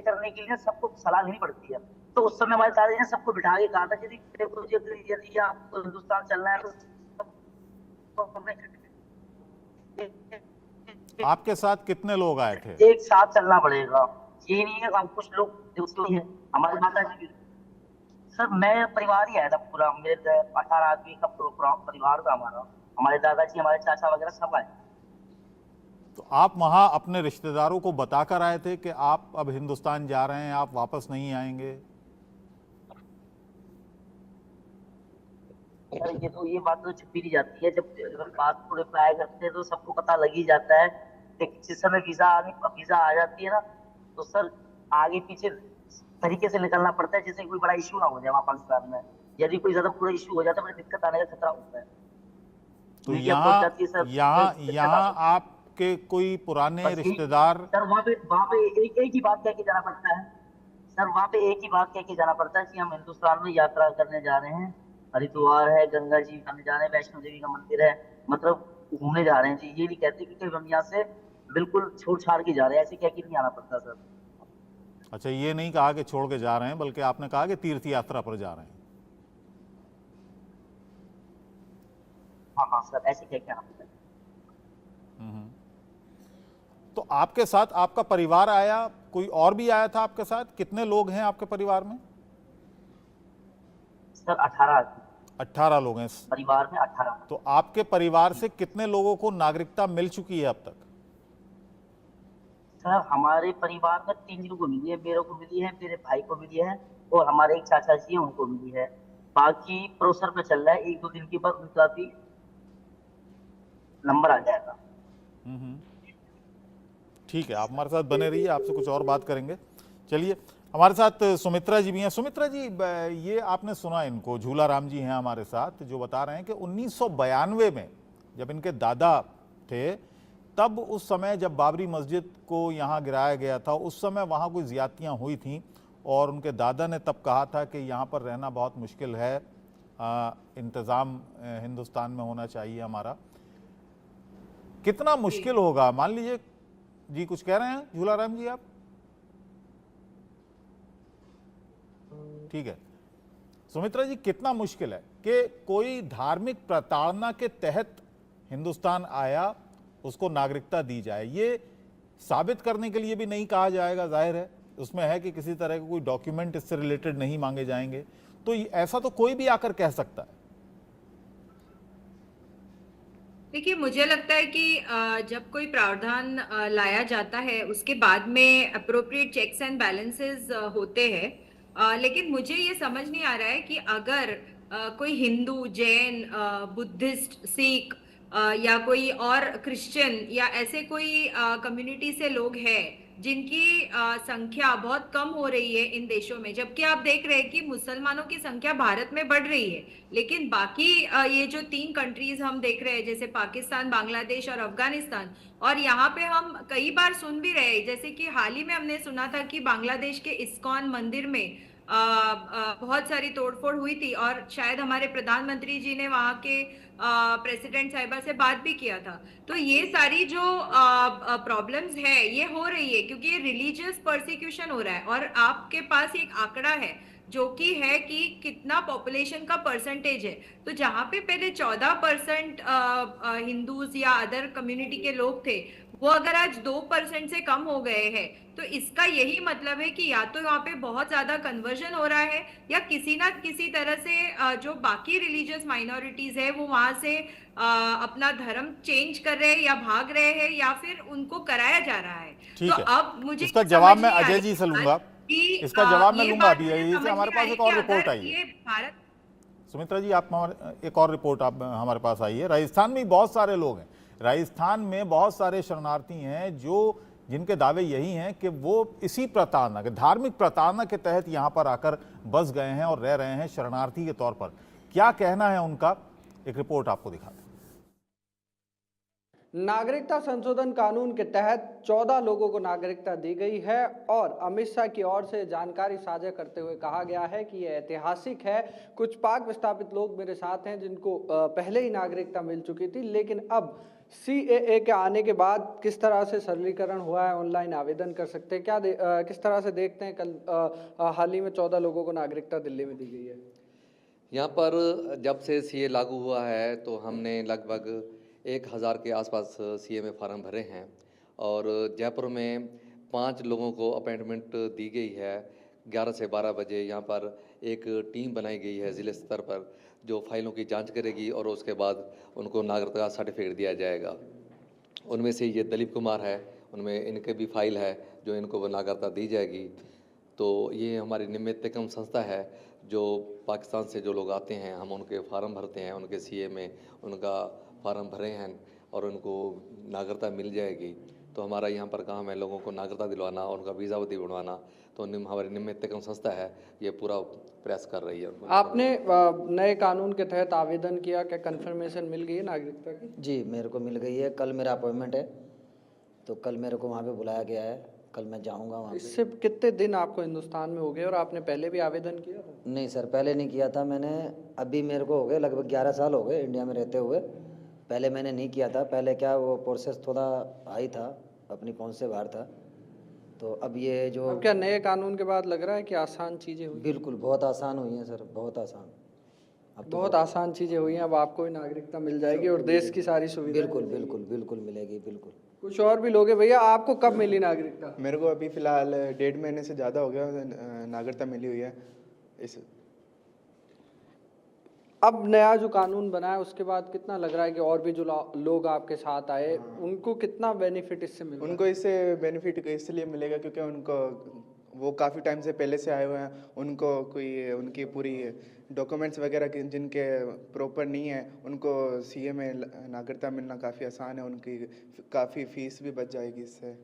करने के लिए सबको सलाह लेनी पड़ती है। तो उस समय हमारे दादाजी ने सबको बिठा के कहा था कि यदि आपको हिंदुस्तान चलना है तो आपके साथ कितने लोग आए थे? एक साथ चलना पड़ेगा, ये नहीं है हम कुछ लोग है, हमारे माताजी। सर मैं परिवार ही आया था पूरा, मेरे 18 आदमी का परिवार था हमारा, हमारे दादाजी, हमारे चाचा वगैरह सब आए। तो आप वहां अपने रिश्तेदारों को बताकर आए थे कि आप अब हिंदुस्तान जा रहे हैं, आप वापस नहीं आएंगे? सर ये बात तो छुपी नहीं जाती है, जब बात को रिप्लाई करते हैं तो सबको पता लग ही जाता है। जिस समय वीजा आ जाती है ना, तो सर आगे पीछे तरीके से निकलना पड़ता है, जैसे कोई बड़ा इशू ना हो जाए वहाँ पाकिस्तान में। यदि कोई ज्यादा पूरा इशू हो जाता है, दिक्कत आने का खतरा होता है। तो यहाँ आपके कोई पुराने रिश्तेदार? सर वहाँ पे एक ही बात कह के जाना पड़ता है, सर वहाँ पे एक ही बात कह के जाना पड़ता है कि हम हिंदुस्तान में यात्रा करने जा रहे हैं, हरिद्वार है, गंगा जी करने जा रहे हैं, वैष्णो देवी का मंदिर है, मतलब घूमने जा रहे हैं जी। ये नहीं कहते कि हम यहाँ से बिल्कुल छोड़ छाड़ के जा रहे हैं, ऐसे कह के नहीं आना पड़ता सर। अच्छा, ये नहीं कहा कि छोड़ के जा रहे हैं, बल्कि आपने कहा कि तीर्थ यात्रा पर जा रहे हैं। हाँ सर, ऐसे कह के आना पड़ता है। तो आपके साथ आपका परिवार आया, कोई और भी आया था आपके साथ? कितने लोग हैं आपके परिवार में? सर 18 लोग हैं परिवार में, 18। तो आपके परिवार से कितने लोगों को नागरिकता मिल चुकी है अब तक? सर हमारे परिवार में 3 लोगों को मिली है, मेरे को मिली है, मेरे भाई को मिली है, और हमारे एक चाचा जी हैं उनको मिली है। बाकी प्रोसेस में चल रहा है, 1-2 दिन के बाद उनका भी नंबर आ जाएगा। ठीक है, आप हमारे साथ बने रहिए, आपसे कुछ और बात करेंगे। चलिए, हमारे साथ सुमित्रा जी भी हैं। सुमित्रा जी, ये आपने सुना, इनको झूला राम जी हैं हमारे साथ, जो बता रहे हैं कि 1992 में जब इनके दादा थे, तब उस समय जब बाबरी मस्जिद को यहाँ गिराया गया था, उस समय वहाँ कोई ज़्यादतियाँ हुई थीं, और उनके दादा ने तब कहा था कि यहाँ पर रहना बहुत मुश्किल है, इंतज़ाम हिंदुस्तान में होना चाहिए हमारा। कितना मुश्किल होगा? मान लीजिए जी, कुछ कह रहे हैं झूला राम जी आप? ठीक है, सुमित्रा जी, कितना मुश्किल है कि कोई धार्मिक प्रताड़ना के तहत हिंदुस्तान आया, उसको नागरिकता दी जाए? ये साबित करने के लिए भी नहीं कहा जाएगा, जाहिर है उसमें है कि किसी तरह के कोई डॉक्यूमेंट इससे रिलेटेड नहीं मांगे जाएंगे, तो ऐसा तो कोई भी आकर कह सकता है। देखिए, मुझे लगता है कि जब कोई प्रावधान लाया जाता है, उसके बाद में अप्रोप्रिएट चेक्स एंड बैलेंसेस होते हैं, लेकिन मुझे ये समझ नहीं आ रहा है कि अगर कोई हिंदू, जैन, बुद्धिस्ट, सिख या कोई और क्रिश्चियन या ऐसे कोई कम्युनिटी से लोग हैं जिनकी संख्या बहुत कम हो रही है इन देशों में, जबकि आप देख रहे हैं कि मुसलमानों की संख्या भारत में बढ़ रही है, लेकिन बाकी ये जो 3 कंट्रीज हम देख रहे हैं, जैसे पाकिस्तान, बांग्लादेश और अफगानिस्तान, और यहाँ पे हम कई बार सुन भी रहे हैं, जैसे कि हाल ही में हमने सुना था कि बांग्लादेश के इस्कॉन मंदिर में बहुत सारी तोड़फोड़ हुई थी, और शायद हमारे प्रधानमंत्री जी ने वहाँ के प्रेसिडेंट साहिबा से बात भी किया था। तो ये सारी जो प्रॉब्लम्स है, ये हो रही है क्योंकि ये रिलीजियस परसिक्यूशन हो रहा है। और आपके पास एक आंकड़ा है जो कि है कि कितना पॉपुलेशन का परसेंटेज है। तो जहाँ पे पहले 14% हिंदूज या अदर कम्युनिटी के लोग थे, वो अगर आज 2% से कम हो गए हैं, तो इसका यही मतलब है कि या तो यहाँ पे बहुत ज्यादा कन्वर्जन हो रहा है, या किसी ना किसी तरह से जो बाकी रिलीजियस माइनॉरिटीज है वो वहां से अपना धर्म चेंज कर रहे हैं या भाग रहे हैं, या फिर उनको कराया जा रहा है। ठीक तो है, अब मुझे इसका समझ जवाब मैं नहीं आ अजय रही जी से लूंगा। कि इसका जवाब मैं ये लूंगा बात अभी। मुझे यही से समझ हमारे नहीं पास आई एक और कि रिपोर्ट अगर आई है। ये भारत सुमित्रा जी, आप एक और रिपोर्ट आप हमारे पास आई है। राजस्थान में बहुत सारे लोग हैं, राजस्थान में बहुत सारे शरणार्थी हैं जो जिनके दावे यही हैं कि वो इसी प्रताड़ना के, धार्मिक प्रताड़ना के तहत यहाँ पर आकर बस गए हैं और रह रहे हैं शरणार्थी के तौर पर। क्या कहना है उनका, एक रिपोर्ट आपको दिखाते हैं। नागरिकता संशोधन कानून के तहत 14 लोगों को नागरिकता दी गई है और अमित शाह की ओर से जानकारी साझा करते हुए कहा गया है कि यह ऐतिहासिक है। कुछ पाक विस्थापित लोग मेरे साथ हैं जिनको पहले ही नागरिकता मिल चुकी थी, लेकिन अब CAA के आने के बाद किस तरह से सरलीकरण हुआ है, ऑनलाइन आवेदन कर सकते हैं, किस तरह से देखते हैं। कल हाल ही में 14 लोगों को नागरिकता दिल्ली में दी गई है। यहाँ पर जब से CA लागू हुआ है तो हमने लगभग 1000 के आसपास CA में फार्म भरे हैं और जयपुर में 5 लोगों को अपॉइंटमेंट दी गई है। 11 से 12 बजे यहाँ पर एक टीम बनाई गई है ज़िले स्तर पर जो फाइलों की जांच करेगी और उसके बाद उनको नागरिकता सर्टिफिकेट दिया जाएगा। उनमें से ये दिलीप कुमार है, उनमें इनके भी फाइल है जो इनको नागरिकता दी जाएगी। तो ये हमारी निमित्तकम संस्था है जो पाकिस्तान से जो लोग आते हैं हम उनके फार्म भरते हैं, उनके CA में उनका फार्म भरे हैं और उनको नागरिकता मिल जाएगी। तो हमारा यहाँ पर काम है लोगों को नागरिकता दिलवाना और उनका वीज़ावती बनवाना। तो हमारी निमित्तकम संस्था है, ये पूरा प्रयास कर रही है। आपने नए कानून के तहत आवेदन किया, क्या कंफर्मेशन मिल गई है नागरिकता की? जी, मेरे को मिल गई है। कल मेरा अपॉइंटमेंट है, तो कल मेरे को वहाँ पे बुलाया गया है, कल मैं जाऊँगा वहाँ पे। इससे कितने दिन आपको हिंदुस्तान में हो गए और आपने पहले भी आवेदन किया था? नहीं सर, पहले नहीं किया था मैंने। अभी मेरे को हो गए लगभग 11 साल हो गए इंडिया में रहते हुए। पहले मैंने नहीं किया था। पहले क्या वो प्रोसेस थोड़ा हाई था, अपनी पहुंच से बाहर था। तो अब ये जो अब क्या नए कानून के बाद लग रहा है कि आसान चीज़ें हुई? बिल्कुल बहुत आसान हुई हैं सर, बहुत आसान। अब बहुत आसान चीज़ें हुई हैं। अब आपको भी नागरिकता मिल जाएगी और देश की सारी सुविधा बिल्कुल बिल्कुल बिल्कुल मिलेगी। बिल्कुल। कुछ और भी लोग हैं। भैया, आपको कब मिली नागरिकता? मेरे को अभी फ़िलहाल 1.5 महीने से ज़्यादा हो गया नागरिकता मिली हुई है। इस अब नया जो कानून बना है उसके बाद कितना लग रहा है कि और भी जो लोग आपके साथ आए उनको कितना बेनिफिट इससे मिलेगा? उनको इससे बेनिफिट इसलिए मिलेगा क्योंकि उनको वो काफ़ी टाइम से पहले से आए हुए हैं, उनको कोई उनकी पूरी डॉक्यूमेंट्स वगैरह जिनके प्रॉपर नहीं है उनको CA में नागरिकता मिलना काफ़ी आसान है। उनकी काफ़ी फीस भी बच जाएगी इससे।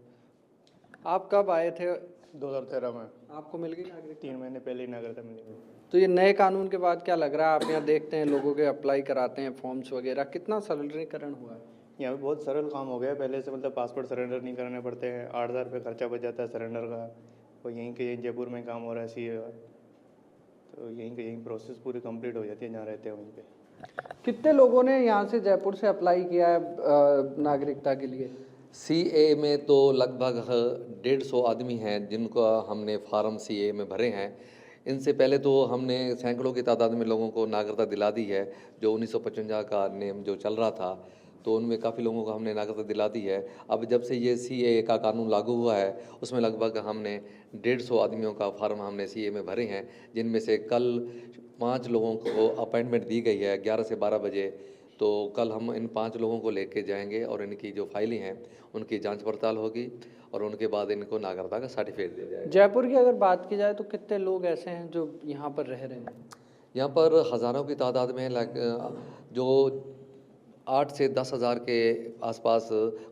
आप कब आए थे? 2013 में। आपको मिल गई नागरिकता? 3 महीने पहले ही नागरिकता मिली। तो ये नए कानून के बाद क्या लग रहा है? आप यहाँ देखते हैं लोगों के अप्लाई कराते हैं फॉर्म्स वगैरह, कितना सरलीकरण हुआ है? यहाँ पे बहुत सरल काम हो गया। पहले से मतलब पासपोर्ट सरेंडर नहीं करने पड़ते हैं, 8000 रुपये खर्चा बच जाता है सरेंडर का। और यहीं के जयपुर में काम हो रहा है CA का, तो यहीं के यहीं प्रोसेस पूरी कंप्लीट हो जाती है जहाँ रहते हैं वहीं पे। कितने लोगों ने यहाँ से जयपुर से अप्लाई किया है नागरिकता के लिए? CA में तो लगभग 150 आदमी हैं जिनको हमने फार्म CA में भरे हैं। इनसे पहले तो हमने सैकड़ों की तादाद में लोगों को नागरिकता दिला दी है। जो 1955 का नियम जो चल रहा था तो उनमें काफ़ी लोगों को हमने नागरिकता दिला दी है। अब जब से ये CA का कानून लागू हुआ है उसमें लगभग हमने 150 आदमियों का फार्म हमने CA में भरे हैं, जिनमें से कल 5 लोगों को अपॉइंटमेंट दी गई है 11 से 12 बजे। तो कल हम इन 5 लोगों को लेके जाएंगे और इनकी जो फाइलें हैं उनकी जांच पड़ताल होगी और उनके बाद इनको नागरिकता का सर्टिफिकेट दिया जाएगा। जयपुर की अगर बात की जाए तो कितने लोग ऐसे हैं जो यहाँ पर रह रहे हैं? यहाँ पर हज़ारों की तादाद में जो 8 से 10 हज़ार के आसपास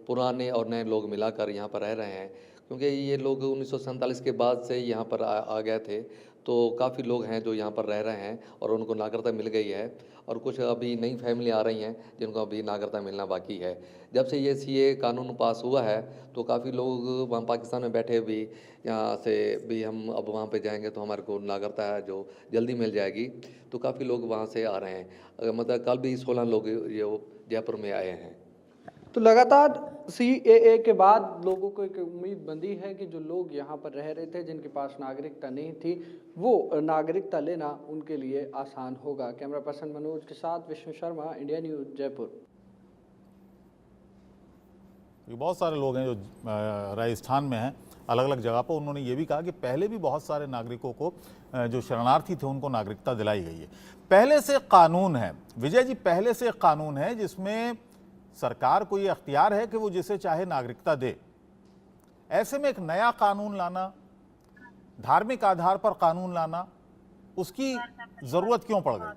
पुराने और नए लोग मिलाकर यहाँ पर रह रहे हैं, क्योंकि ये लोग 1947 के बाद से यहाँ पर आ गए थे। तो काफ़ी लोग हैं जो यहाँ पर रह रहे हैं और उनको नागरिकता मिल गई है और कुछ अभी नई फैमिली आ रही हैं जिनको अभी नागरिकता मिलना बाकी है। जब से ये CA कानून पास हुआ है तो काफ़ी लोग वहाँ पाकिस्तान में बैठे भी यहाँ से भी हम अब वहाँ पे जाएंगे तो हमारे को नागरिकता है जो जल्दी मिल जाएगी। तो काफ़ी लोग वहाँ से आ रहे हैं। मतलब कल भी 16 लोग ये जयपुर में आए हैं। तो लगातार CAA के बाद लोगों को एक उम्मीद बंधी है कि जो लोग यहाँ पर रह रहे थे, जिनके पास नागरिकता नहीं थी, वो नागरिकता लेना उनके लिए आसान होगा। कैमरा पर्सन मनोज के साथ विष्णु शर्मा, इंडिया न्यूज, जयपुर। बहुत सारे लोग हैं जो राजस्थान में हैं, अलग अलग जगह पर। उन्होंने ये भी कहा कि पहले भी बहुत सारे नागरिकों को जो शरणार्थी थे उनको नागरिकता दिलाई गई है। पहले से कानून है विजय जी, पहले से कानून है जिसमें सरकार को ये अख्तियार है कि वो जिसे चाहे नागरिकता दे। ऐसे में एक नया कानून लाना, धार्मिक आधार पर कानून लाना, उसकी जरूरत क्यों पड़ गई?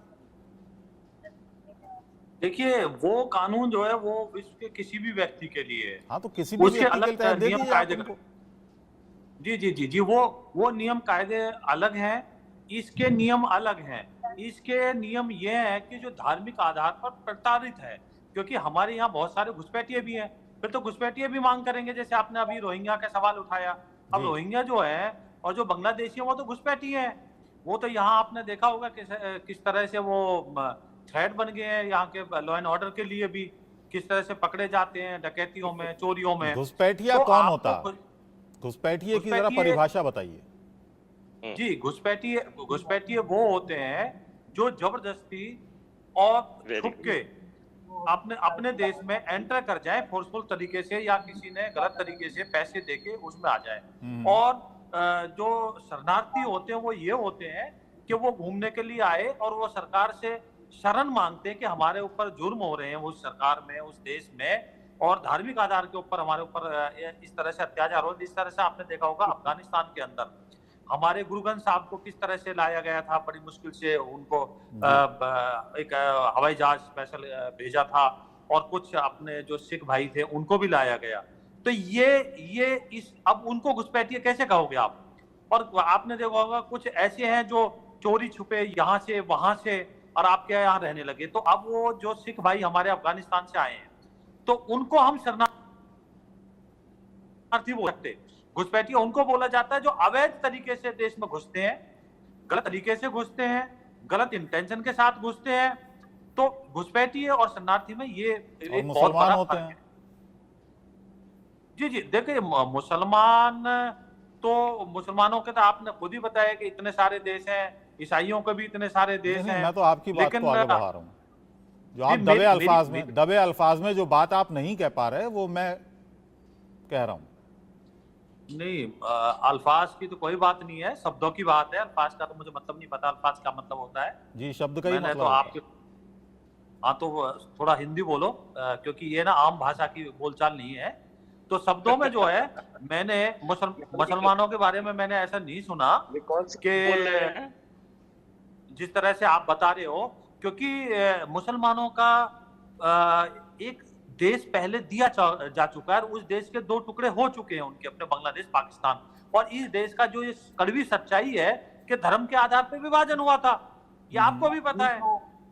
देखिए, वो कानून जो है वो विश्व के किसी भी व्यक्ति के लिए है। हाँ, तो किसी भी उसके अलग नियम कायदे जी, वो नियम कायदे अलग हैं, इसके नियम अलग हैं। इसके नियम ये हैं कि जो धार्मिक आधार पर प्रताड़ित है, क्योंकि हमारे यहाँ बहुत सारे घुसपैठिए भी हैं, फिर तो घुसपैठिए भी मांग करेंगे। जैसे आपने अभी रोहिंग्या का सवाल उठाया, अब रोहिंग्या जो है और जो बांग्लादेशी है वो तो घुसपैठिए हैं। वो तो यहाँ आपने देखा होगा किस तरह से वो थ्रेट बन गए हैं यहाँ के लॉ एंड ऑर्डर के लिए भी, किस तरह से पकड़े जाते हैं डकैतियों में, चोरियों में। घुसपैठिया कौन होता है? घुसपैठिए की जरा परिभाषा बताइए। जी, घुसपैठिए वो होते हैं जो जबरदस्ती और छुप के अपने देश में एंटर कर जाए फोर्सफुल तरीके से, या किसी ने गलत तरीके से पैसे देके उसमें आ जाए। और जो शरणार्थी होते हैं वो ये होते हैं कि वो घूमने के लिए आए और वो सरकार से शरण मांगते हैं कि हमारे ऊपर जुर्म हो रहे हैं उस सरकार में, उस देश में, और धार्मिक आधार के ऊपर हमारे ऊपर इस तरह से अत्याचार हो। जिस तरह से आपने देखा होगा अफगानिस्तान के अंदर हमारे गुरुगन साहब को किस तरह से लाया गया था, बड़ी मुश्किल से उनको एक हवाई जहाज स्पेशल भेजा था, और कुछ अपने जो सिख भाई थे उनको भी लाया गया। तो ये अब उनको घुसपैठिए कैसे कहोगे आप? और आपने देखा होगा कुछ ऐसे हैं जो चोरी छुपे यहाँ से वहां से और आपके यहाँ रहने लगे। तो अब वो जो सिख भाई हमारे अफगानिस्तान से आए हैं, तो उनको हम शरणार्थी बोल सकते। घुसपैठिए उनको बोला जाता है जो अवैध तरीके से देश में घुसते हैं, गलत तरीके से घुसते हैं, गलत इंटेंशन के साथ घुसते हैं। तो घुसपैठिए और शरणार्थी में ये एक बहुत बड़ा फर्क है। जी, देखिए, मुसलमानों के तो आपने खुद ही बताया कि इतने सारे देश हैं, ईसाइयों के भी इतने सारे देश हैं। मैं तो आपकी बात को आगे बढ़ा रहा हूँ। जो आप दबे अल्फाज में जो बात आप नहीं कह पा रहे, वो मैं कह रहा हूँ। नहीं, अल्फाज की तो कोई बात नहीं है, शब्दों की बात है। अल्फाज का तो मुझे मतलब नहीं पता, अल्फाज का मतलब होता है जी, शब्द का ही मतलब तो आपके। हाँ, तो थोड़ा हिंदी बोलो, क्योंकि ये ना आम भाषा की बोलचाल नहीं है। तो शब्दों में जो है, मैंने मुसलमानों के बारे में मैंने ऐसा नहीं सुना कि जिस तरह से आप बता रहे हो, क्योंकि मुसलमानों का एक देश पहले दिया जा चुका है, उस देश के दो टुकड़े हो चुके हैं उनके, अपने बांग्लादेश, पाकिस्तान। और इस देश का जो ये कड़वी सच्चाई है कि धर्म के आधार पर विभाजन हुआ था, ये आपको भी पता है,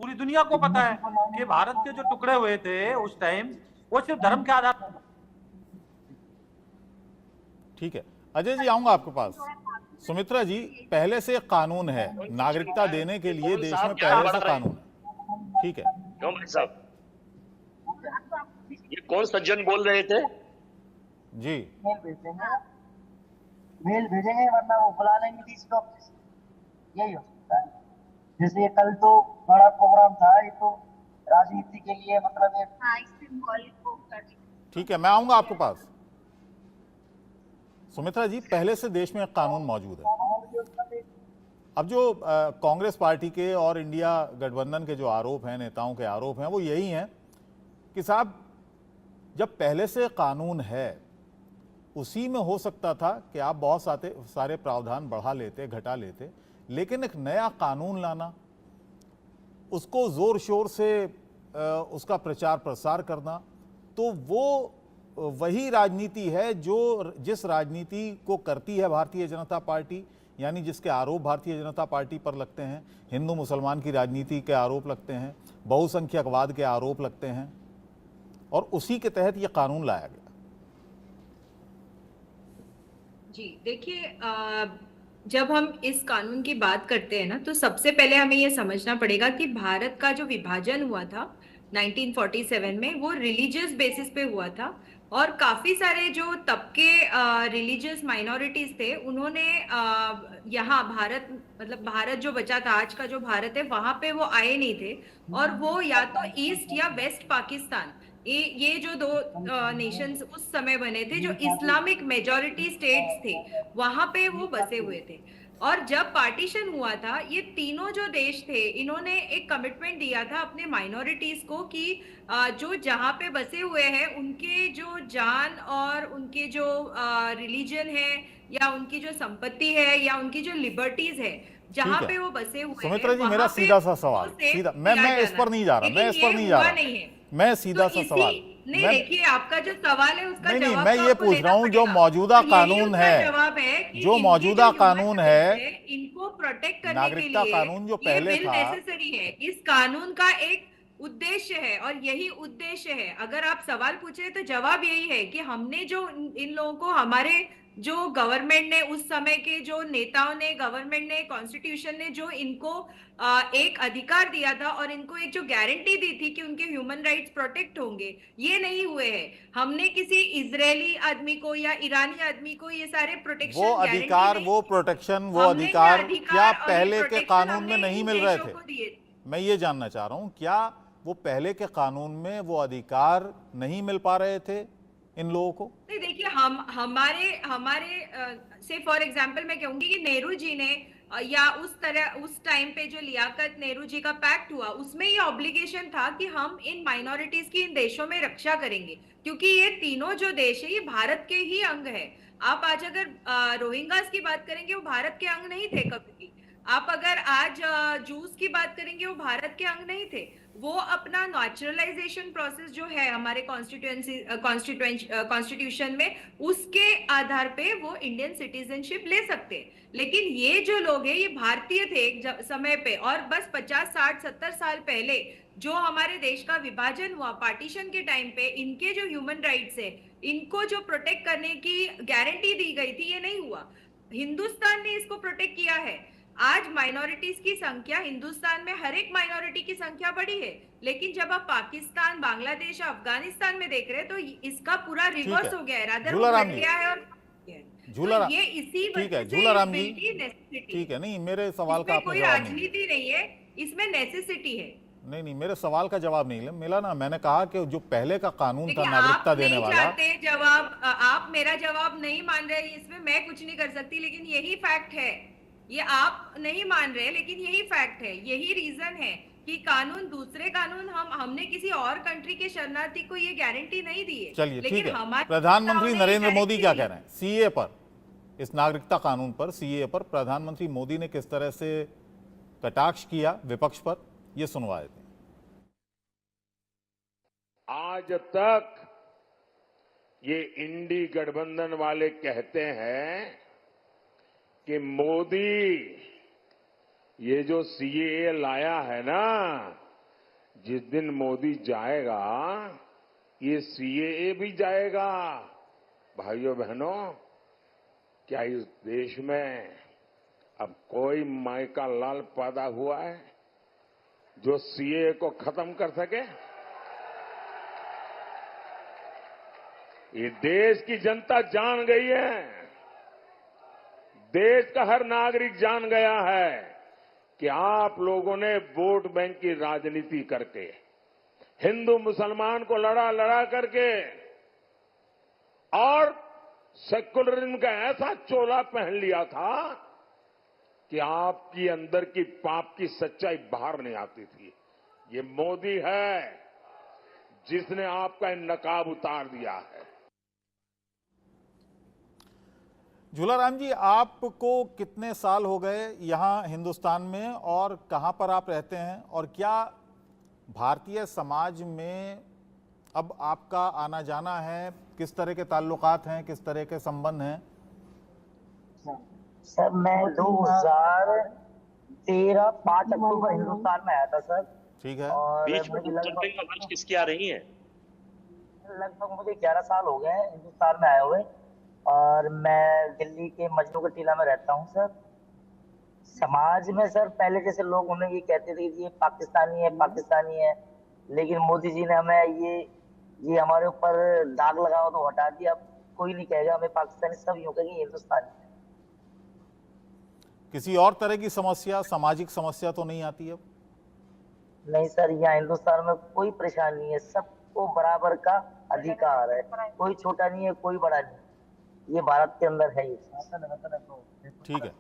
पूरी दुनिया को पता है कि भारत के जो टुकड़े हुए थे उस टाइम, वो सिर्फ धर्म के आधार पर। ठीक है, अजय जी आऊंगा आपके पास। सुमित्रा जी, पहले से कानून है नागरिकता देने के लिए, देश में पहले से कानून है, ठीक है। क्यों भाई साहब, ये कौन सज्जन बोल रहे थे? जी, मेल भेजेंगे वरना वो बुला लेंगे डीसी ऑफिस, यही हो सकता है। जैसे कल तो बड़ा प्रोग्राम था, ये तो राजनीति के लिए मतलब ठीक है, मैं आऊंगा आपके पास। सुमित्रा जी, पहले से देश में कानून मौजूद है। अब जो कांग्रेस पार्टी के और इंडिया गठबंधन के जो आरोप हैं, नेताओं के आरोप हैं, वो यही हैं कि साहब, जब पहले से कानून है उसी में हो सकता था कि आप बहुत सारे प्रावधान बढ़ा लेते, घटा लेते, लेकिन एक नया कानून लाना, उसको जोर शोर से उसका प्रचार प्रसार करना, तो वो वही राजनीति है जिस राजनीति को करती है भारतीय जनता पार्टी, यानी जिसके आरोप भारतीय जनता पार्टी पर लगते हैं। हिंदू मुसलमान की राजनीति के आरोप लगते हैं, बहुसंख्यकवाद के आरोप लगते हैं, और उसी के तहत ये कानून लाया गया। जी, देखिए, जब हम इस कानून की बात करते हैं ना, तो सबसे पहले हमें ये समझना पड़ेगा कि भारत का जो विभाजन हुआ था 1947 में, वो रिलीजियस बेसिस पे हुआ था और काफी सारे जो तबके रिलीजियस माइनॉरिटीज थे उन्होंने यहाँ भारत, मतलब भारत जो बचा था, आज का जो भारत है, वहां पे वो आए नहीं थे और वो या तो ईस्ट या वेस्ट पाकिस्तान, ये जो दो नेशंस उस समय बने थे जो इस्लामिक मेजॉरिटी स्टेट्स थे, वहां पे वो बसे हुए थे। और जब पार्टीशन हुआ था, ये तीनों जो देश थे इन्होंने एक कमिटमेंट दिया था अपने माइनॉरिटीज को कि जो जहाँ पे बसे हुए हैं उनके जो जान और उनके जो रिलीजन है या उनकी जो संपत्ति है या उनकी जो लिबर्टीज है, जहाँ पे वो बसे हुए सुमित्रा हैं, जी, वहाँ मेरा पे सीधा सा सवाल, उसे सीधा, किया मैं इस जाना पर नहीं जा रहा, मैं लेकिन इस पर ये नहीं जा हुआ रहा, नहीं है। मैं सीधा तो सा इसी सवाल, नहीं, देखिए आपका जो सवाल है उसका नहीं नहीं, जवाब मैं तो ये आपको पूछ लेना रहा हूँ जो पड़ेगा। मौजूदा तो यही कानून उसका है, जवाब है कि जो इनके मौजूदा human कानून rights है, है, इनको प्रोटेक्ट करने के नागरिकता लिए कानून जो ये पहले बिल था, नेसेसरी है। इस कानून का एक उद्देश्य है और यही उद्देश्य है। अगर आप सवाल पूछे तो जवाब यही है कि हमने जो इन लोगों को, हमारे जो गवर्नमेंट ने, उस समय के जो नेताओं ने, गवर्नमेंट ने, कॉन्स्टिट्यूशन ने जो इनको एक अधिकार दिया था और इनको एक जो गारंटी दी थी कि उनके ह्यूमन राइट्स प्रोटेक्ट होंगे, ये नहीं हुए हैं। हमने किसी इजरायली आदमी को या ईरानी आदमी को ये सारे प्रोटेक्शन, वो अधिकार, वो प्रोटेक्शन, वो अधिकार क्या पहले के कानून में नहीं मिल रहे थे? मैं ये जानना चाह रहा हूं, क्या वो पहले के कानून में वो अधिकार नहीं मिल पा रहे थे इन लोगों को? नहीं, देखिए हमारे से फॉर एग्जांपल मैं कहूंगी कि नेहरू जी ने या उस टाइम पे जो लियाकत नेहरू जी का पैक्ट हुआ, उसमें ये ऑब्लिगेशन था कि हम इन माइनॉरिटीज की इन देशों में रक्षा करेंगे, क्योंकि ये तीनों जो देश है ये भारत के ही अंग है। आप आज अगर रोहिंग्यास की बात करेंगे, वो भारत के अंग नहीं थे कभी भी। आप अगर आज जूस की बात करेंगे, वो भारत के अंग नहीं थे। वो अपना नेचुरलाइजेशन प्रोसेस जो है हमारे कॉन्स्टिट्यूशन में, उसके आधार पे वो इंडियन सिटीजनशिप ले सकते हैं। लेकिन ये जो लोग हैं ये भारतीय थे एक समय पे, और बस 50, 60, 70 साल पहले जो हमारे देश का विभाजन हुआ पार्टीशन के टाइम पे, इनके जो ह्यूमन राइट्स है, इनको जो प्रोटेक्ट करने की गारंटी दी गई थी, ये नहीं हुआ। हिंदुस्तान ने इसको प्रोटेक्ट किया है। आज माइनॉरिटीज की संख्या हिंदुस्तान में, हर एक माइनॉरिटी की संख्या बढ़ी है, लेकिन जब आप पाकिस्तान, बांग्लादेश, अफगानिस्तान में देख रहे हैं तो इसका पूरा रिवर्स हो गया है, रादर वो घट गया है। और ये इसी ठीक है वजह से झूलाराम जी, इस बिल की नेसेसिटी, ठीक है, नहीं मेरे सवाल का आपने कोई जवाब नहीं राजनीति नहीं है, इसमें नेसेसिटी है। नहीं, मेरे सवाल का जवाब नहीं मिला ना। मैंने कहा कि जो पहले का कानून था देखिए, नागरिकता आप देने नहीं वाला, चाहते जवाब, आप मेरा जवाब नहीं मान रहे, इसमें मैं कुछ नहीं कर सकती, लेकिन यही फैक्ट है। ये आप नहीं मान रहे, लेकिन यही फैक्ट है, यही रीजन है कि कानून, दूसरे कानून, हमने किसी और कंट्री के शरणार्थी को ये गारंटी नहीं दी है। चलिए ठीक है। हमारे प्रधानमंत्री नरेंद्र मोदी क्या कह गारंटी रहे हैं सीए पर, इस नागरिकता कानून पर, सीए पर प्रधानमंत्री मोदी ने किस तरह से कटाक्ष किया विपक्ष पर, ये सुनवा देते हैं। आज तक ये इंडी गठबंधन वाले कहते हैं कि मोदी ये जो सीएए लाया है ना, जिस दिन मोदी जाएगा ये सीएए भी जाएगा। भाइयों बहनों, क्या इस देश में अब कोई माई का लाल पैदा हुआ है जो सीएए को खत्म कर सके? ये देश की जनता जान गई है, देश का हर नागरिक जान गया है कि आप लोगों ने वोट बैंक की राजनीति करके, हिंदू मुसलमान को लड़ा करके और सेकुलरिज्म का ऐसा चोला पहन लिया था कि आपकी अंदर की पाप की सच्चाई बाहर नहीं आती थी। ये मोदी है जिसने आपका नकाब उतार दिया है। झूलाराम जी, आपको कितने साल हो गए यहाँ हिंदुस्तान में और कहाँ पर आप रहते हैं, और क्या भारतीय समाज में अब आपका आना जाना है? किस तरह के ताल्लुकात हैं, किस तरह के संबंध हैं? सर मैं 2013 5 अक्टूबर हिंदुस्तान में आया था सर। ठीक है। और बीच में आवाज किसकी आ रही है? लगभग मुझे 11 साल हो गए हैं हिंदुस्तान में आए हुए, और मैं दिल्ली के मजनू का टीला में रहता हूँ सर। समाज में सर पहले जैसे लोग हमें ये कहते थे कि ये पाकिस्तानी है, पाकिस्तानी है, लेकिन मोदी जी ने हमें ये हमारे ऊपर दाग लगाओ तो हटा दिया। अब कोई नहीं कहेगा हमें पाकिस्तानी, सब यूं कहेंगे हिंदुस्तानी। किसी और तरह की समस्या, सामाजिक समस्या तो नहीं आती अब? नहीं सर, यहाँ हिंदुस्तान में कोई परेशानी नहीं है, सबको बराबर का अधिकार है, कोई छोटा नहीं है कोई बड़ा नहीं, ये भारत के अंदर है। ठीक है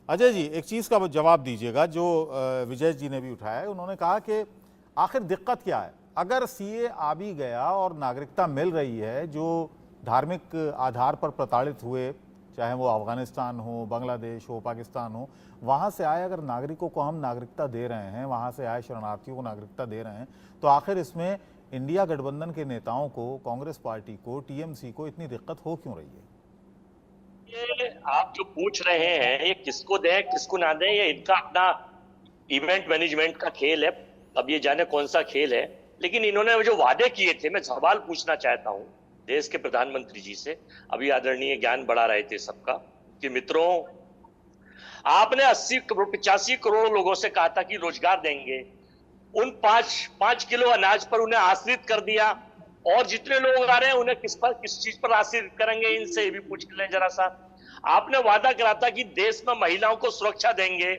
अजय जी, एक चीज का जवाब दीजिएगा जो विजय जी ने भी उठाया है। उन्होंने कहा कि आखिर दिक्कत क्या है? अगर सीए आ भी गया और नागरिकता मिल रही है, जो धार्मिक आधार पर प्रताड़ित हुए, चाहे वो अफगानिस्तान हो, बांग्लादेश हो, पाकिस्तान हो, वहाँ से आए अगर नागरिकों को हम नागरिकता दे रहे हैं, वहाँ से आए शरणार्थियों को नागरिकता दे रहे हैं, तो आखिर इसमें इंडिया गठबंधन के नेताओं को, कांग्रेस पार्टी को, टीएमसी को इतनी दिक्कत हो क्यों रही है? ये आप जो पूछ रहे हैं, ये किसको दें किसको ना दें, ये इनका अपना इवेंट मैनेजमेंट का खेल है। अब ये जाने कौन सा खेल है, लेकिन इन्होंने जो वादे किए थे, मैं सवाल पूछना चाहता हूं देश के प्रधानमंत्री जी से। अभी आदरणीय ज्ञान बढ़ा रहे थे सबका कि मित्रों, आपने 85 करोड़ लोगों से कहा था कि रोजगार देंगे, उन 5 किलो अनाज पर उन्हें आश्रित कर दिया, और जितने लोग आ रहे हैं उन्हें किस चीज पर आश्रित करेंगे, इनसे ये भी पूछ लें जरा सा। आपने वादा करा था कि देश में महिलाओं को सुरक्षा देंगे,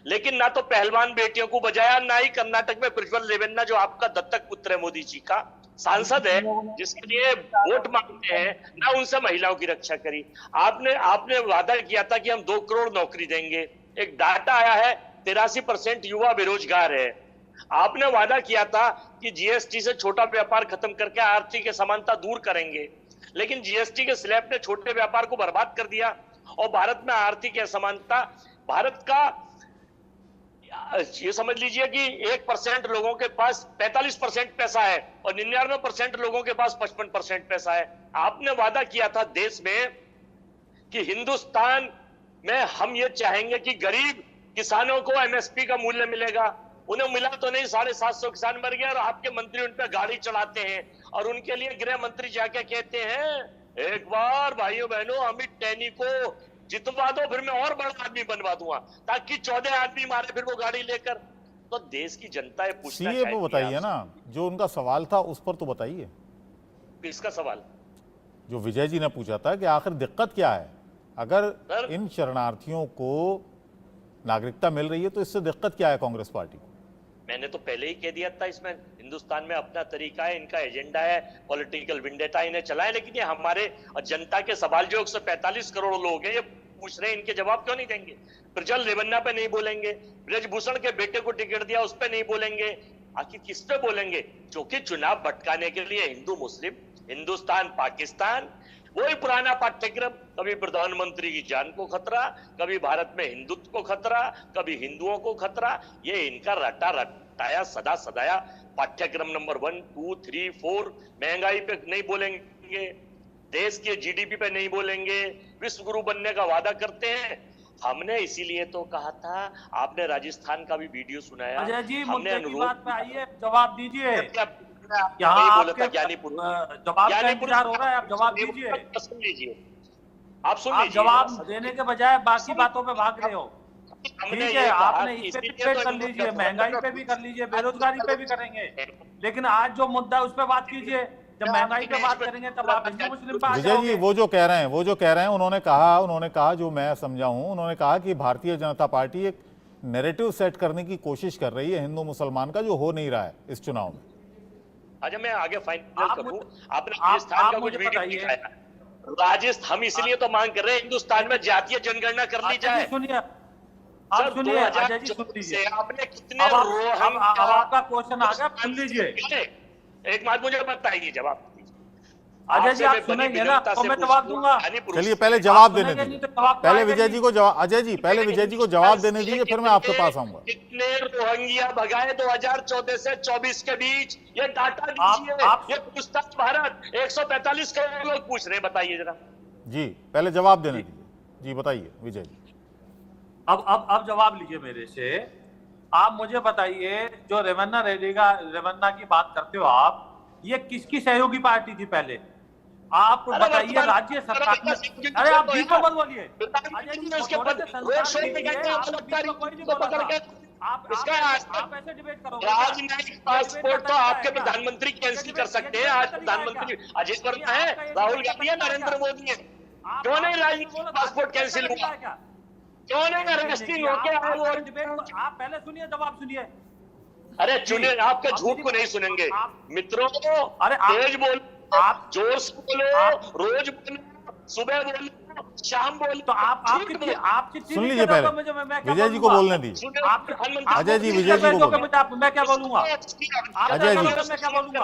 लेकिन ना तो पहलवान बेटियों को बजाया, ना ही कर्नाटक में प्रज्वल रेवन्ना जो आपका दत्तक पुत्र है, मोदी जी का सांसद है, जिसके लिए वोट मांगते हैं, ना उनसे महिलाओं की रक्षा करी। आपने वादा किया था कि हम 2 करोड़ नौकरी देंगे। एक डाटा आया है 83% युवा बेरोजगार है। आपने वादा किया था कि जीएसटी से छोटा व्यापार खत्म करके आर्थिक असमानता दूर करेंगे, लेकिन जीएसटी के स्लैब ने छोटे व्यापार को बर्बाद कर दिया, और भारत में आर्थिक असमानता, भारत का ये समझ लीजिए कि 1% लोगों के पास 45% पैसा है और 99% लोगों के पास 55% पैसा है। आपने वादा किया था देश में कि हिंदुस्तान में हम ये चाहेंगे कि गरीब किसानों को एमएसपी का मूल्य मिलेगा। उन्हें मिला तो नहीं, 750 किसान मर गए, और आपके मंत्री उन पर गाड़ी चढ़ाते हैं, और उनके लिए गृह मंत्री जाके कहते हैं एक बार भाइयों बहनों अमित टैनी को जितवा दो, फिर मैं और बड़ा आदमी बनवा दूंगा, ताकि 14 आदमी मारे फिर वो गाड़ी लेकर। तो देश की जनता ये पूछना सीए पे बताइए ना, जो उनका सवाल था उस पर तो बताइए। किसका सवाल? जो विजय जी ने पूछा था कि आखिर दिक्कत क्या है? अगर इन शरणार्थियों को नागरिकता मिल रही है तो इससे दिक्कत क्या है कांग्रेस पार्टी को? मैंने तो पहले ही कह दिया था, इसमें हिंदुस्तान में अपना तरीका है, इनका एजेंडा है, पॉलिटिकल विंडेटा इन्हें चलाए, लेकिन ये हमारे जनता के सवाल जो 145 करोड़ लोग हैं ये पूछ रहे हैं, इनके जवाब क्यों नहीं देंगे? प्रज्वल रेवन्ना पे नहीं बोलेंगे, ब्रजभूषण के बेटे को टिकट दिया उस पे नहीं बोलेंगे, आखिर किस पे बोलेंगे? जो कि चुनाव भटकाने के लिए हिंदू मुस्लिम, हिंदुस्तान पाकिस्तान, वही पुराना पाठ्यक्रम, कभी प्रधानमंत्री की जान को खतरा, कभी भारत में हिंदुत्व को खतरा, कभी हिंदुओं को खतरा। ये इनका रटा रटाया सदा सदाया पाठ्यक्रम नंबर 1, 2, 3, 4। महंगाई पे नहीं बोलेंगे, देश के जीडीपी पे नहीं बोलेंगे, विश्व गुरु बनने का वादा करते हैं। हमने इसीलिए तो कहा था, आपने राजस्थान का भी वीडियो सुनाया। अजय जी, हमने अनुरोध पे आइए, जवाब दीजिए। यहाँ आपका ज्ञानीपुर जवाब का इंतजार हो रहा है, आप जवाब दीजिए। सुन लीजिए, आप सुन लीजिए। जवाब देने के बजाय बाकी बातों पे भाग रहे हो। ठीक है, आपने इस पे डिबेट कर लीजिए, महंगाई पे भी कर लीजिए, बेरोजगारी पे भी करेंगे, लेकिन आज जो मुद्दा है उस पे बात कीजिए। जब महंगाई पे बात करेंगे तब आप हिंदू मुस्लिम पे आ विजय जाओगे। जी वो जो कह रहे हैं उन्होंने कहा जो मैं समझा हूं, उन्होंने कहा कि भारतीय जनता पार्टी एक नैरेटिव सेट करने की कोशिश कर रही है हिंदू मुसलमान का, जो हो नहीं रहा है इस चुनाव में। अच्छा मैं आगे फाइनल करूं, आपने राजस्थान का कुछ वीडियो दिखाया। राजस्थान हम इसलिए तो मांग कर रहे हैं हिंदुस्तान में जातीय जनगणना कर ली जाए। सुनिए आप सुनिए अजय जी, सुन लीजिए। आपने कितने अब आपका क्वेश्चन आ गया, सुन लीजिए। एक बात मुझे बताइए, जवाब अजय जी आप सुनेंगे ना तो मैं जवाब दूंगा। चलिए पहले जवाब देने दीजिए, पहले विजय जी को जवाब, अजय जी पहले विजय जी को जवाब देने दीजिए, फिर मैं आपके पास आऊंगा। कितने रोहिंग्या भगाए 2014 से 24 के बीच, ये डाटा दीजिए। ये पूछताछ भारत 145 करोड़ लोग पूछ रहे हैं, बताइए जरा। जी पहले जवाब देने दीजिए, जी बताइए विजय जी। अब जवाब लीजिए मेरे से। आप मुझे बताइए, जो रेवन्ना की बात करते हो आप, ये किसकी सहयोगी पार्टी थी पहले? आप बताइए राज्य सरकार में। अरे आप बीच में मत बोलिए। इसका आप ऐसे डिबेट करोगे? राजनयिक पासपोर्ट तो आपके प्रधानमंत्री कैंसिल कर सकते हैं। आज प्रधानमंत्री अजय वर्मा है, राहुल गांधी है, नरेंद्र मोदी है। क्यों नहीं राजनयिक पासपोर्ट कैंसिल हुआ? क्यों नहीं अरेस्टिंग हो गया? आप पहले सुनिए, जवाब सुनिए। अरे सुनिए, आपके झूठ को नहीं सुनेंगे मित्रों। अरे तेज बोलो, आप जोर से बोलो, रोज बोलो, सुबह बोलो, शाम बोलो। तो आप सुन लीजिए पहले, विजय जी को बोलने दीजिए। अजय जी, विजय जी को बोलने। मैं क्या बोलूंगा? अजय जी, मैं क्या बोलूंगा?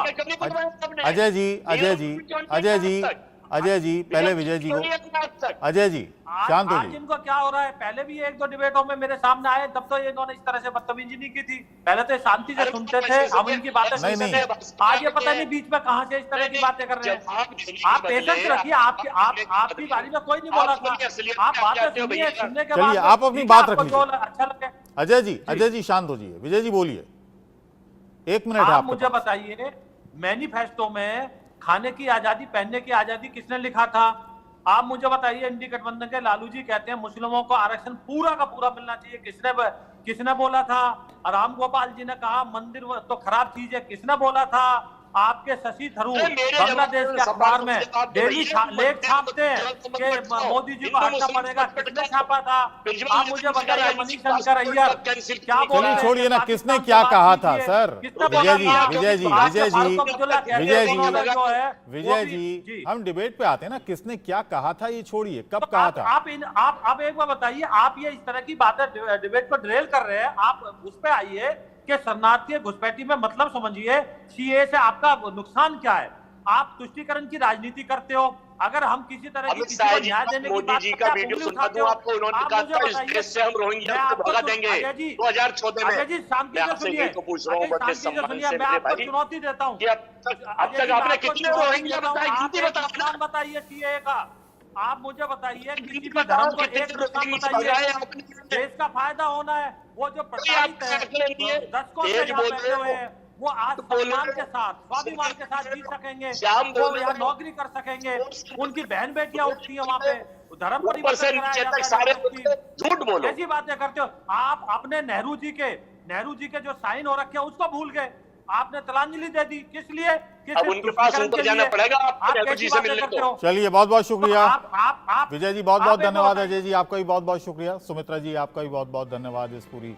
अजय जी, अजय जी, अजय जी, अजय जी, पहले विजय जी को। अजय जी शांत हो आज इनको क्या हो रहा है? पहले भी एक दो डिबेटों में मेरे सामने आए, तब तो इन्होंने इस तरह से बदतमीजी नहीं की थी। पहले तो शांति से सुनते थे, अब इनकी बातें सुनते थे। आज ये पता नहीं बीच में कहां से इस तरह की बातें कर रहे हैं। आप पेशेंस रखिए, आपकी बारी में कोई नहीं बोला था। आप बातें सुनिए, सुनने के बाद आप अपनी बात रखिए। अच्छा लगे। अजय जी शांत हो जाइए। विजय जी बोलिए, 1 मिनट है आप आपके मुझे पास। बताइए, मैनिफेस्टो में खाने की आजादी, पहनने की आजादी किसने लिखा था? आप मुझे बताइए। इंडी गठबंधन के लालू जी कहते हैं मुस्लिमों को आरक्षण पूरा का पूरा मिलना चाहिए। किसने बोला था? राम गोपाल जी ने कहा मंदिर तो खराब चीज है। किसने बोला था? आपके शशि थरूर बांग्लादेश के अखबार में डेली लेख छापते हैं कि मोदी जी को हटना पड़ेगा। किसने छापा था? आप मुझे बताइए। मनीष शंकर अय्यर क्या बोल रहे हैं? छोड़िए ना, किसने क्या कहा था सर? विजय जी, हम डिबेट पे आते हैं ना। किसने क्या कहा था ये छोड़िए, कब कहा था? आप एक बार बताइए। आप ये इस तरह की बातें डिबेट पर ड्रेल कर रहे हैं। आप उस पे आइए कि शरणार्थी घुसपैठी में मतलब समझिए। सीए से आपका नुकसान क्या है? आप तुष्टीकरण की राजनीति करते हो। अगर हम किसी तरह की किसी को न्याय देने की बात जी का वीडियो सुना दूं आपको। उन्होंने कहा था इस देश से हम रोहिंग्या को भगा देंगे 2014 में। अजय जी शांति से सुनिए, पूछ रहा हूं बड़े सम्मान से। मैं आपको चुनौती देता हूं। अब तक आपने कितने रोहिंग्या बताए? गिनती बताइए सीए का। आप मुझे बताइए, किसी भी धर्म को एक नुकसान बताइए। देश का फायदा होना है। वो जो प्रताड़ित है, दशकों से यहाँ बैठे हुए हैं, वो आज सम्मान के साथ, स्वाभिमान के साथ जी सकेंगे। वो यहाँ नौकरी कर सकेंगे। उनकी बहन बेटियां उठती है वहाँ पे, धर्म परिवर्तन कराया जाता है। झूठ बोलो, ऐसी बातें करते हो आप। अपने नेहरू जी के जो साइन हो रखे हैं उसको भूल गए। आपने तिलांजलि दे दी। किस लिए? अब उनके पास उनको जाना पड़ेगा। आप नेहरू जी से मिलने को। चलिए, बहुत बहुत शुक्रिया आप विजय जी, बहुत बहुत धन्यवाद। अजय जी आपका भी बहुत बहुत शुक्रिया। सुमित्रा जी आपका भी बहुत बहुत धन्यवाद इस पूरी